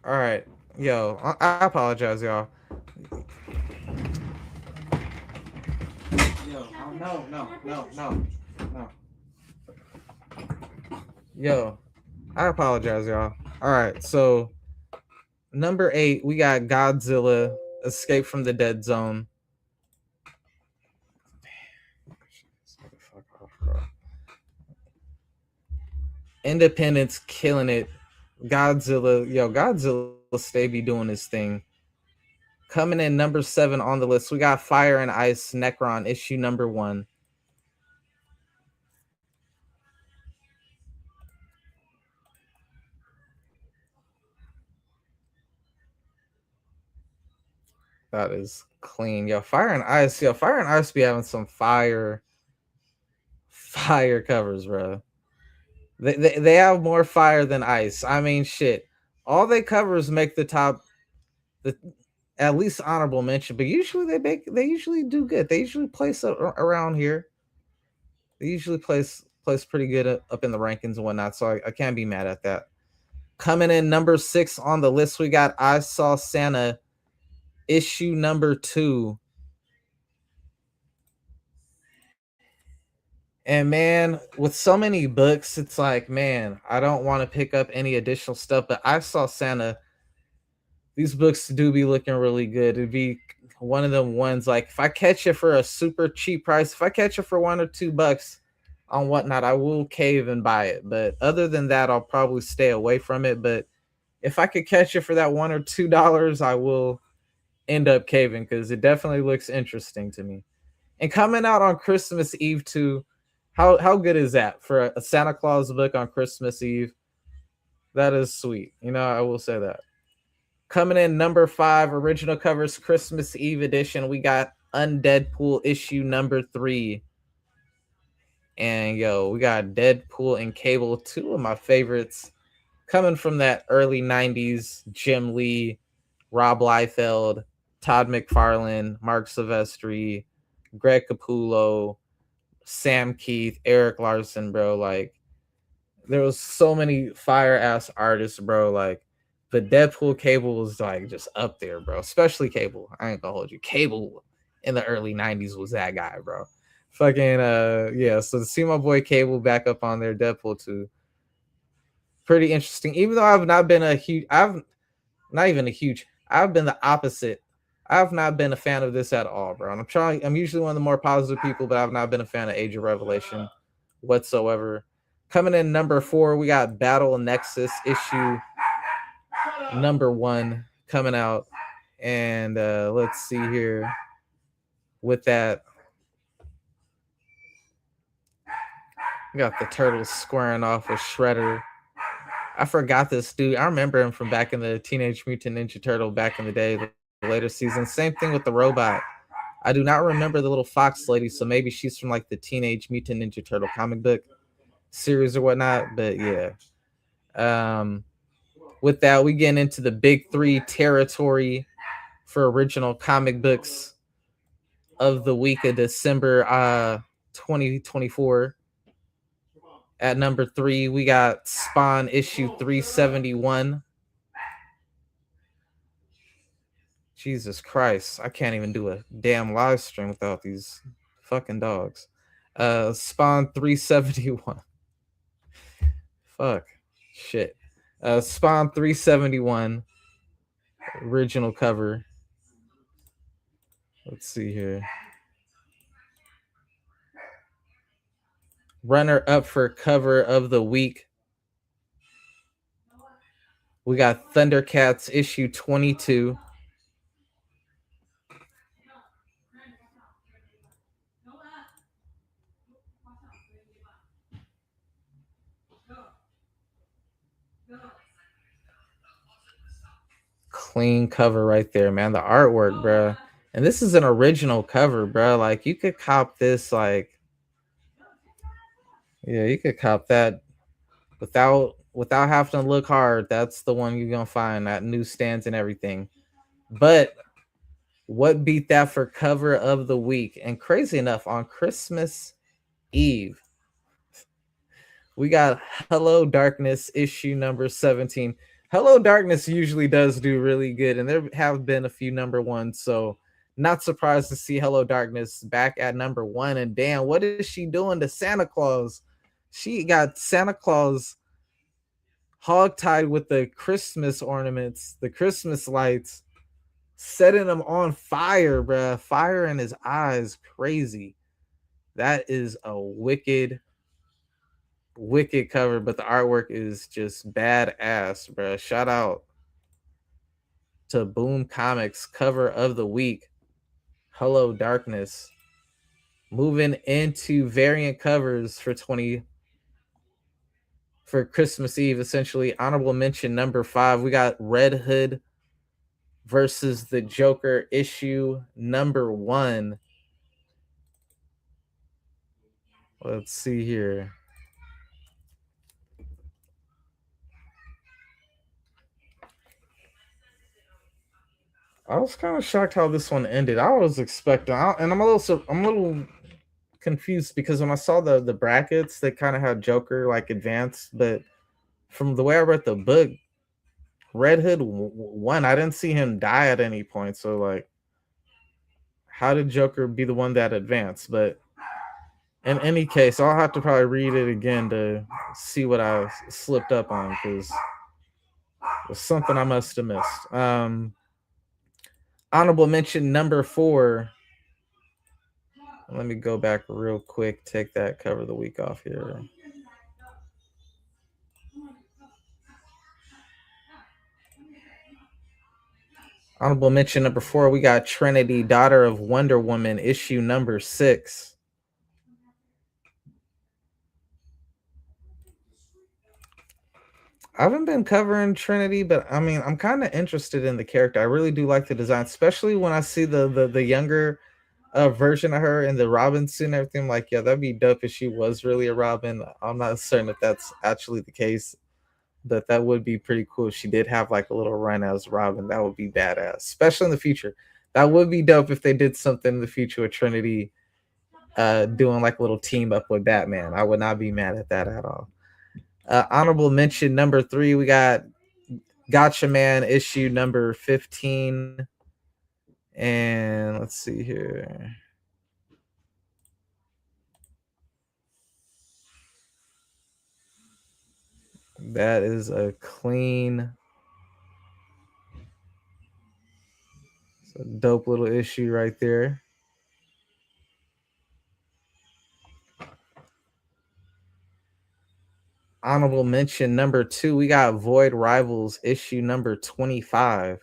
All right, yo, I apologize, y'all. Yo, no. Yo, I apologize, y'all. All right, so number 8, we got Godzilla Escape from the Dead Zone. Independence killing it. Godzilla stay be doing his thing. Coming in number 7 on the list, we got Fire and Ice Necron issue number 1. That is clean. Fire and Ice be having some fire covers, bro. They have more fire than Ice. I mean, shit. All they covers make the top, at least honorable mention, but usually they usually do good. They usually place around here. They usually place pretty good up in the rankings and whatnot. So I can't be mad at that. Coming in number 6 on the list, we got I Saw Santa issue number 2. And man, with so many books, it's like, man, I don't want to pick up any additional stuff, but I Saw Santa. These books do be looking really good. It'd be one of them ones like if I catch it for a super cheap price, if I catch it for $1 or $2 on whatnot, I will cave and buy it. But other than that, I'll probably stay away from it. But if I could catch it for that $1 or $2, I will end up caving because it definitely looks interesting to me. And coming out on Christmas Eve too. How good is that for a Santa Claus book on Christmas Eve? That is sweet. You know, I will say that. Coming in number 5, original covers Christmas Eve edition, we got Undeadpool issue number 3. And we got Deadpool and Cable, 2 of my favorites, coming from that early 90s Jim Lee, Rob Liefeld, Todd McFarlane, Mark Silvestri, Greg Capullo, Sam Keith, Eric Larson, bro. Like, there was so many fire ass artists, bro. Like, the Deadpool Cable was like just up there, bro. Especially Cable. I ain't gonna hold you. Cable in the early 90s was that guy, bro. Fucking yeah, so to see my boy Cable back up on there, Deadpool 2. Pretty interesting. Even though I've not been a huge I've not even a huge I've been the opposite. I've not been a fan of this at all, bro. And I'm usually one of the more positive people, but I've not been a fan of Age of Revelation whatsoever. Coming in number 4, we got Battle Nexus issue number 1 coming out. And let's see here. With that, we got the Turtles squaring off with Shredder. I forgot this dude. I remember him from back in the Teenage Mutant Ninja Turtle back in the day, the later season. Same thing with the robot. I do not remember the little fox lady, so maybe she's from like the Teenage Mutant Ninja Turtle comic book series or whatnot. But yeah. With that, we get into the big 3 territory for original comic books of the week of December 2024. At number 3, we got Spawn issue 371. Jesus Christ, I can't even do a damn live stream without these fucking dogs. Spawn 371. Fuck. Shit. Spawn 371. Original cover. Let's see here. Runner up for cover of the week. We got Thundercats issue 22. Clean cover right there, man. The artwork, bro. And this is an original cover, bro. Like you could cop this, like, yeah, you could cop that without having to look hard. That's the one you're gonna find at newsstands and everything. But what beat that for cover of the week? And crazy enough, on Christmas Eve, we got Hello Darkness issue number 17. Hello Darkness usually does do really good, and there have been a few number 1s, so not surprised to see Hello Darkness back at number 1. And damn, what is she doing to Santa Claus? She got Santa Claus hogtied with the Christmas ornaments, the Christmas lights, setting him on fire, bruh. Fire in his eyes. Crazy. That is a wicked cover, but the artwork is just badass, bruh. Shout out to Boom Comics cover of the week. Hello Darkness. Moving into variant covers for Christmas Eve, essentially. Honorable mention number 5. We got Red Hood versus the Joker issue number 1. Let's see here. I was kind of shocked how this one ended. I was expecting, and I'm a little confused because when I saw the brackets, they kind of had Joker like advanced, but from the way I read the book, Red Hood won. I didn't see him die at any point, so like, how did Joker be the one that advanced? But in any case, I'll have to probably read it again to see what I slipped up on because it's something I must have missed. Honorable mention number 4. Let me go back real quick. Take that cover of the week off here. Honorable mention number 4. We got Trinity, Daughter of Wonder Woman, issue number 6. I haven't been covering Trinity, but I mean, I'm kind of interested in the character. I really do like the design, especially when I see the younger version of her in the Robin suit and everything. I'm like, yeah, that'd be dope if she was really a Robin. I'm not certain if that's actually the case, but that would be pretty cool if she did have like a little run as Robin. That would be badass, especially in the future. That would be dope if they did something in the future with Trinity doing like a little team up with Batman. I would not be mad at that at all. Honorable mention number 3, we got Gotcha Man issue number 15. And let's see here. That is a clean, it's a dope little issue right there. Honorable mention number 2, we got Void Rivals issue number 25.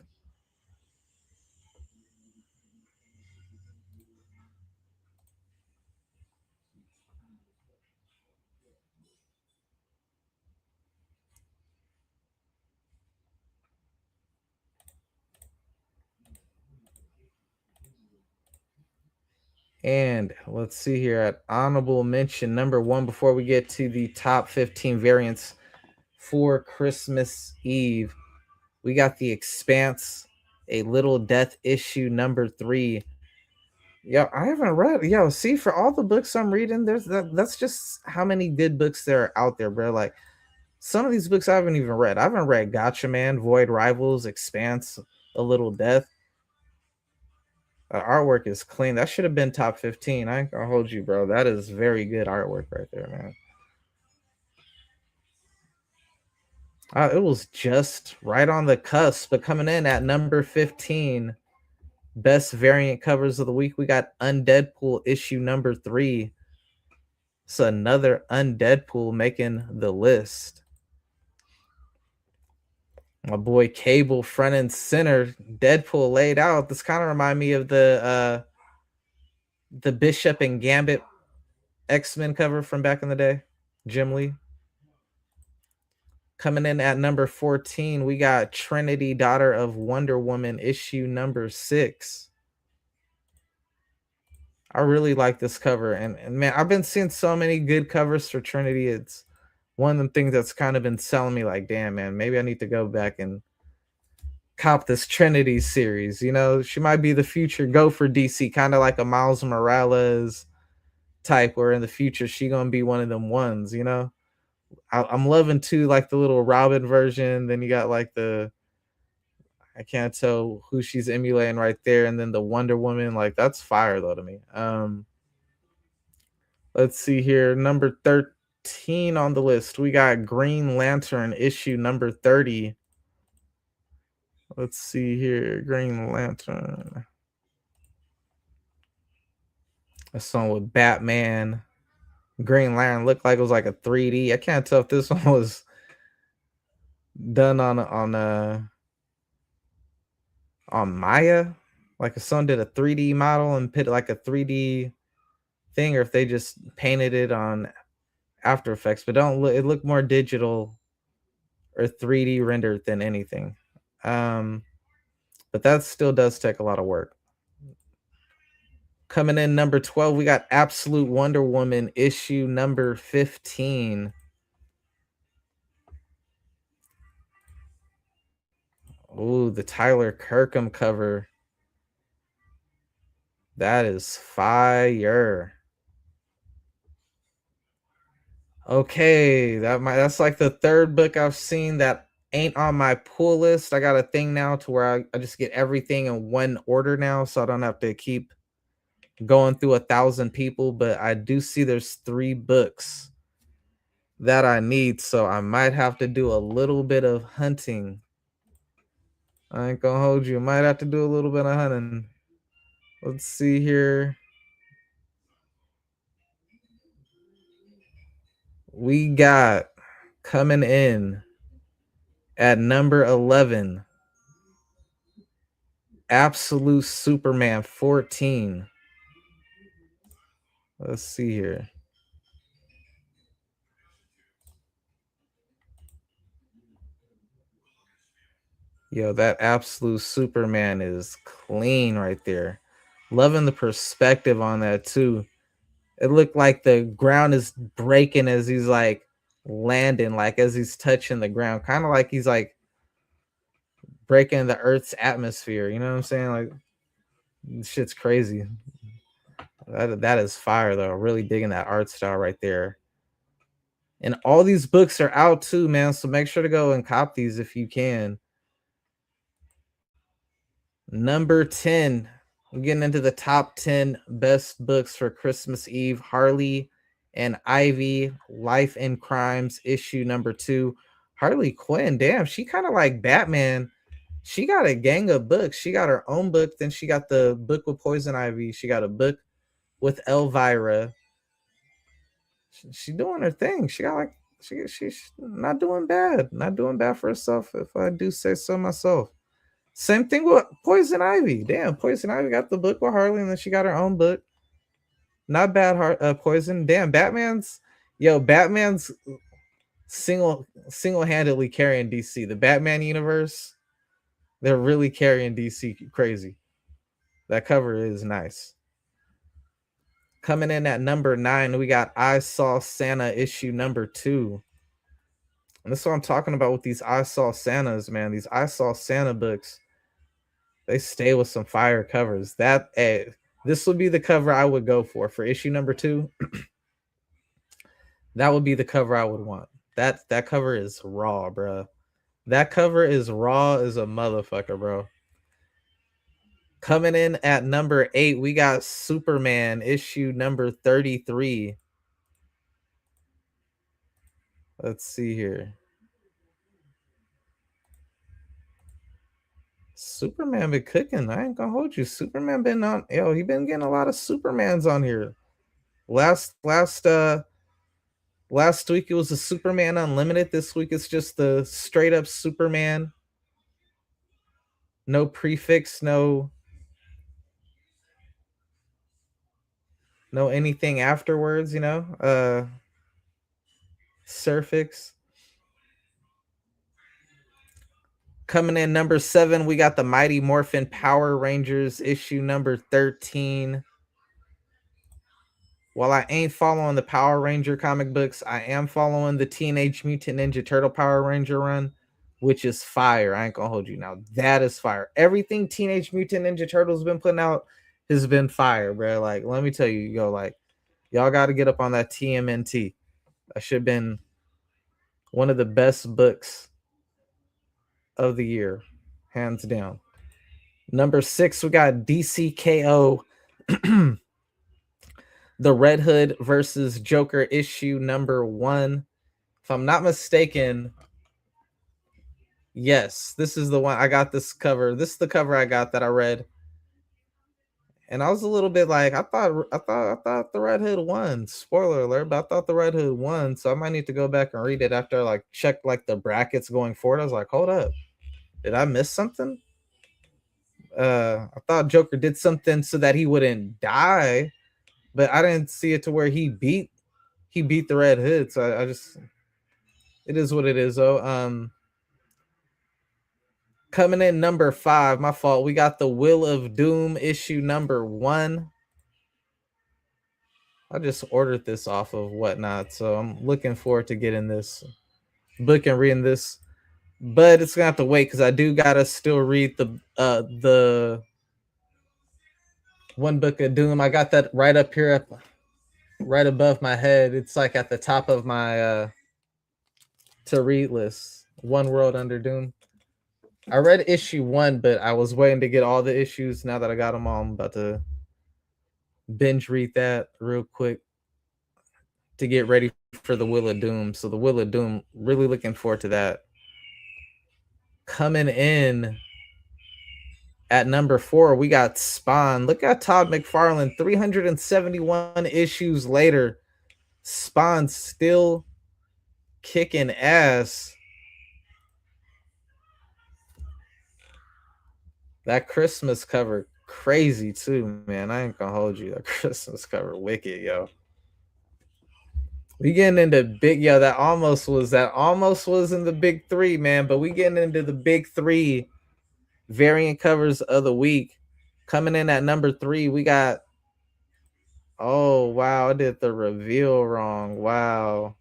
And let's see here at honorable mention number 1 before we get to the top 15 variants for Christmas Eve. We got The Expanse, A Little Death issue number 3. Yeah, I haven't read. Yo, see, for all the books I'm reading, that's just how many good books there are out there, bro. Like some of these books I haven't even read. I haven't read Gotcha Man, Void Rivals, Expanse, A Little Death. Artwork is clean. That should have been top 15. I ain't gonna hold you, bro. That is very good artwork right there, man. It was just right on the cusp, but coming in at number 15, best variant covers of the week, we got Undeadpool issue number 3. So another Undeadpool making the list. My boy Cable front and center, Deadpool laid out. This kind of remind me of the Bishop and Gambit X-Men cover from back in the day, Jim Lee. Coming in at number 14, we got Trinity, Daughter of Wonder Woman, issue number 6. I really like this cover. And man, I've been seeing so many good covers for Trinity. It's one of the things that's kind of been selling me like, damn, man, maybe I need to go back and cop this Trinity series. You know, she might be the future go for DC, kind of like a Miles Morales type, where in the future she gonna be one of them ones, you know. I'm loving too, like the little Robin version. Then you got like I can't tell who she's emulating right there, and then the Wonder Woman, like that's fire though to me. Let's see here, number 13 on the list, we got Green Lantern issue number 30. Let's see here, Green Lantern. A song with Batman. Green Lantern looked like it was like a 3D. I can't tell if this one was done on Maya, like if someone did a 3D model and put like a 3D thing, or if they just painted it on After Effects. But don't look, it looked more digital or 3D rendered than anything. But that still does take a lot of work. Coming in number 12, we got Absolute Wonder Woman issue number 15. Ooh, the Tyler Kirkham cover. That is fire. Okay, that's like the third book I've seen that ain't on my pull list. I got a thing now to where I just get everything in one order now, so I don't have to keep going through 1,000 people. But I do see there's 3 books that I need, so I might have to do a little bit of hunting. I ain't gonna hold you. Might have to do a little bit of hunting. Let's see here. We got coming in at number 11, Absolute Superman 14. Let's see here. Yo, that Absolute Superman is clean right there. Loving the perspective on that too. It looked like the ground is breaking as he's like landing, like as he's touching the ground, kind of like he's like breaking the Earth's atmosphere. You know what I'm saying? Like, shit's crazy. That is fire though. Really digging that art style right there. And all these books are out too, man. So make sure to go and cop these if you can. Number 10. We're getting into the top 10 best books for Christmas Eve. Harley and Ivy, Life and Crimes, issue number 2. Harley Quinn, damn, she kind of like Batman. She got a gang of books. She got her own book. Then she got the book with Poison Ivy. She got a book with Elvira. She doing her thing. She got like she's not doing bad. Not doing bad for herself, if I do say so myself. Same thing with Poison Ivy. Damn, Poison Ivy got the book with Harley, and then she got her own book. Not bad, Poison. Damn, Batman's single-handedly carrying DC. The Batman universe, they're really carrying DC crazy. That cover is nice. Coming in at number 9, we got I Saw Santa issue number 2. And this is what I'm talking about with these I Saw Santas, man. These I Saw Santa books, they stay with some fire covers. This would be the cover I would go for issue number 2. That would be the cover I would want. That cover is raw, bro. That cover is raw as a motherfucker, bro. Coming in at number 8, we got Superman issue number 33. Let's see here. Superman been cooking. I ain't gonna hold you. Superman been on. He been getting a lot of Supermans on here. Last week it was the Superman Unlimited. This week it's just the straight up Superman. No prefix, no anything afterwards, suffix. Coming in number 7, we got the Mighty Morphin Power Rangers issue number 13. While I ain't following the Power Ranger comic books, I am following the Teenage Mutant Ninja Turtle Power Ranger run, which is fire. I ain't gonna hold you now. That is fire. Everything Teenage Mutant Ninja Turtles been putting out has been fire, bro. Like, let me tell you, y'all got to get up on that TMNT. That should have been one of the best books of the year, hands down. Number 6, we got DCKO. The Red Hood versus Joker issue number 1. If I'm not mistaken, yes, this is the one. I got this cover. This is the cover I got that I read. And I was a little bit like, I thought the Red Hood won. Spoiler alert, but I thought the Red Hood won. So I might need to go back and read it after I check the brackets going forward. I was like, hold up. Did I miss something? I thought Joker did something so that he wouldn't die, but I didn't see it to where he beat the Red Hood. So I just, it is what it is though. Coming in number 5, my fault. We got the Will of Doom issue number 1. I just ordered this off of Whatnot, so I'm looking forward to getting this book and reading this. But it's gonna have to wait because I do gotta still read the one book of Doom. I got that right up here, right above my head. It's like at the top of my to read list. One World Under Doom. I read issue 1, but I was waiting to get all the issues. Now that I got them all, I'm about to binge read that real quick to get ready for the Will of Doom. So the Will of Doom, really looking forward to that. Coming in at number 4, we got Spawn. Look at Todd McFarlane, 371 issues later. Spawn still kicking ass. That Christmas cover, crazy too, man. I ain't gonna hold you. That Christmas cover, wicked, yo. We getting into that almost was in the big 3, man. But we getting into the big 3 variant covers of the week. Coming in at number 3, we got, oh wow, I did the reveal wrong. Wow.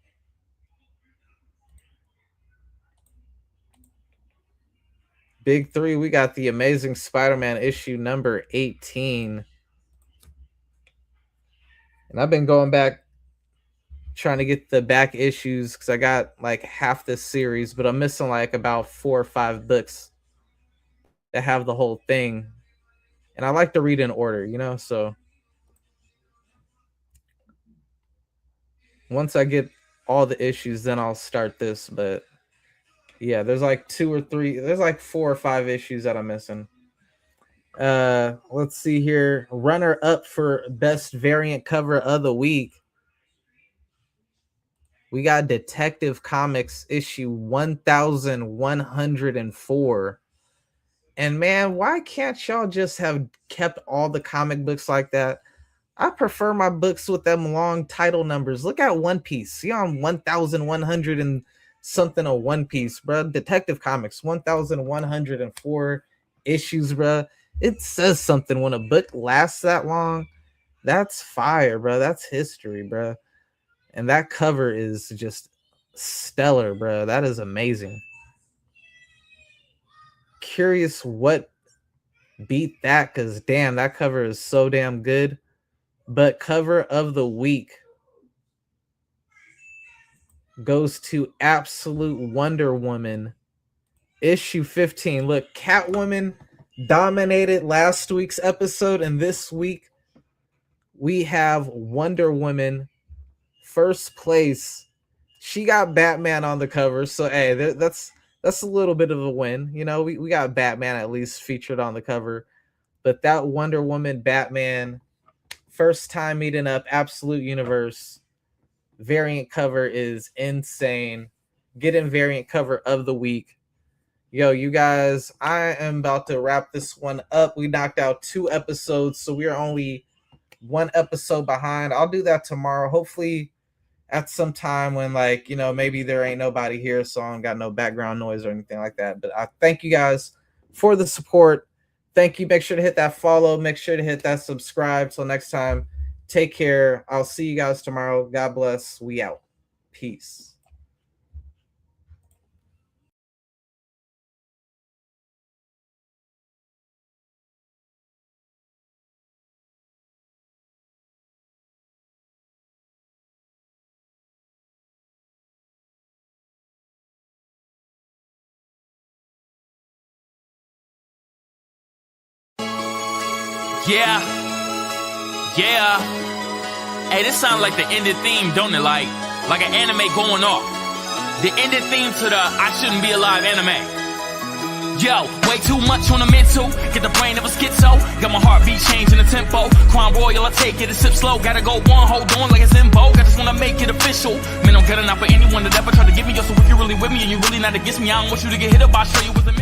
Big 3, we got the Amazing Spider-Man issue number 18. And I've been going back trying to get the back issues because I got half this series, but I'm missing about 4 or 5 books that have the whole thing. And I like to read in order, so once I get all the issues, then I'll start this. But Yeah, there's like 2 or 3. There's like 4 or 5 issues that I'm missing. Let's see here. Runner up for best variant cover of the week. We got Detective Comics issue 1104. And man, why can't y'all just have kept all the comic books like that? I prefer my books with them long title numbers. Look at One Piece. See on 1100 and something of One Piece, bro. Detective Comics 1104 issues, bro. It says something when a book lasts that long. That's fire, bro. That's history, bro. And that cover is just stellar, bro. That is amazing. Curious what beat that, because damn, that cover is so damn good. But cover of the week goes to Absolute Wonder Woman issue 15. Look, Catwoman dominated last week's episode, and this week we have Wonder Woman first place. She got Batman on the cover, so hey, that's a little bit of a win. You know, we got Batman at least featured on the cover, but that Wonder Woman Batman first time meeting up, Absolute Universe variant cover is insane. Getting variant cover of the week. Yo, you guys, I am about to wrap this one up. We knocked out 2 episodes, so we are only 1 episode behind. I'll do that tomorrow. Hopefully at some time when, like, you know, maybe there ain't nobody here, so I don't got no background noise or anything like that. But I thank you guys for the support. Thank you. Make sure to hit that follow. Make sure to hit that subscribe. Till next time, take care. I'll see you guys tomorrow. God bless. We out. Peace. Yeah. Hey, this sounds like the ending theme, don't it? Like an anime going off. The ending theme to the I Shouldn't Be Alive anime. Yo, way too much on the mental. Get the brain of a schizo. Got my heartbeat changing the tempo. Crime royal, I take it a sip slow. Gotta go one, hold on like it's in vogue. I just wanna make it official. Man, don't get enough for anyone that ever tried to get me. Yo, so if you're really with me and you're really not against me, I don't want you to get hit up. I'll show you what's a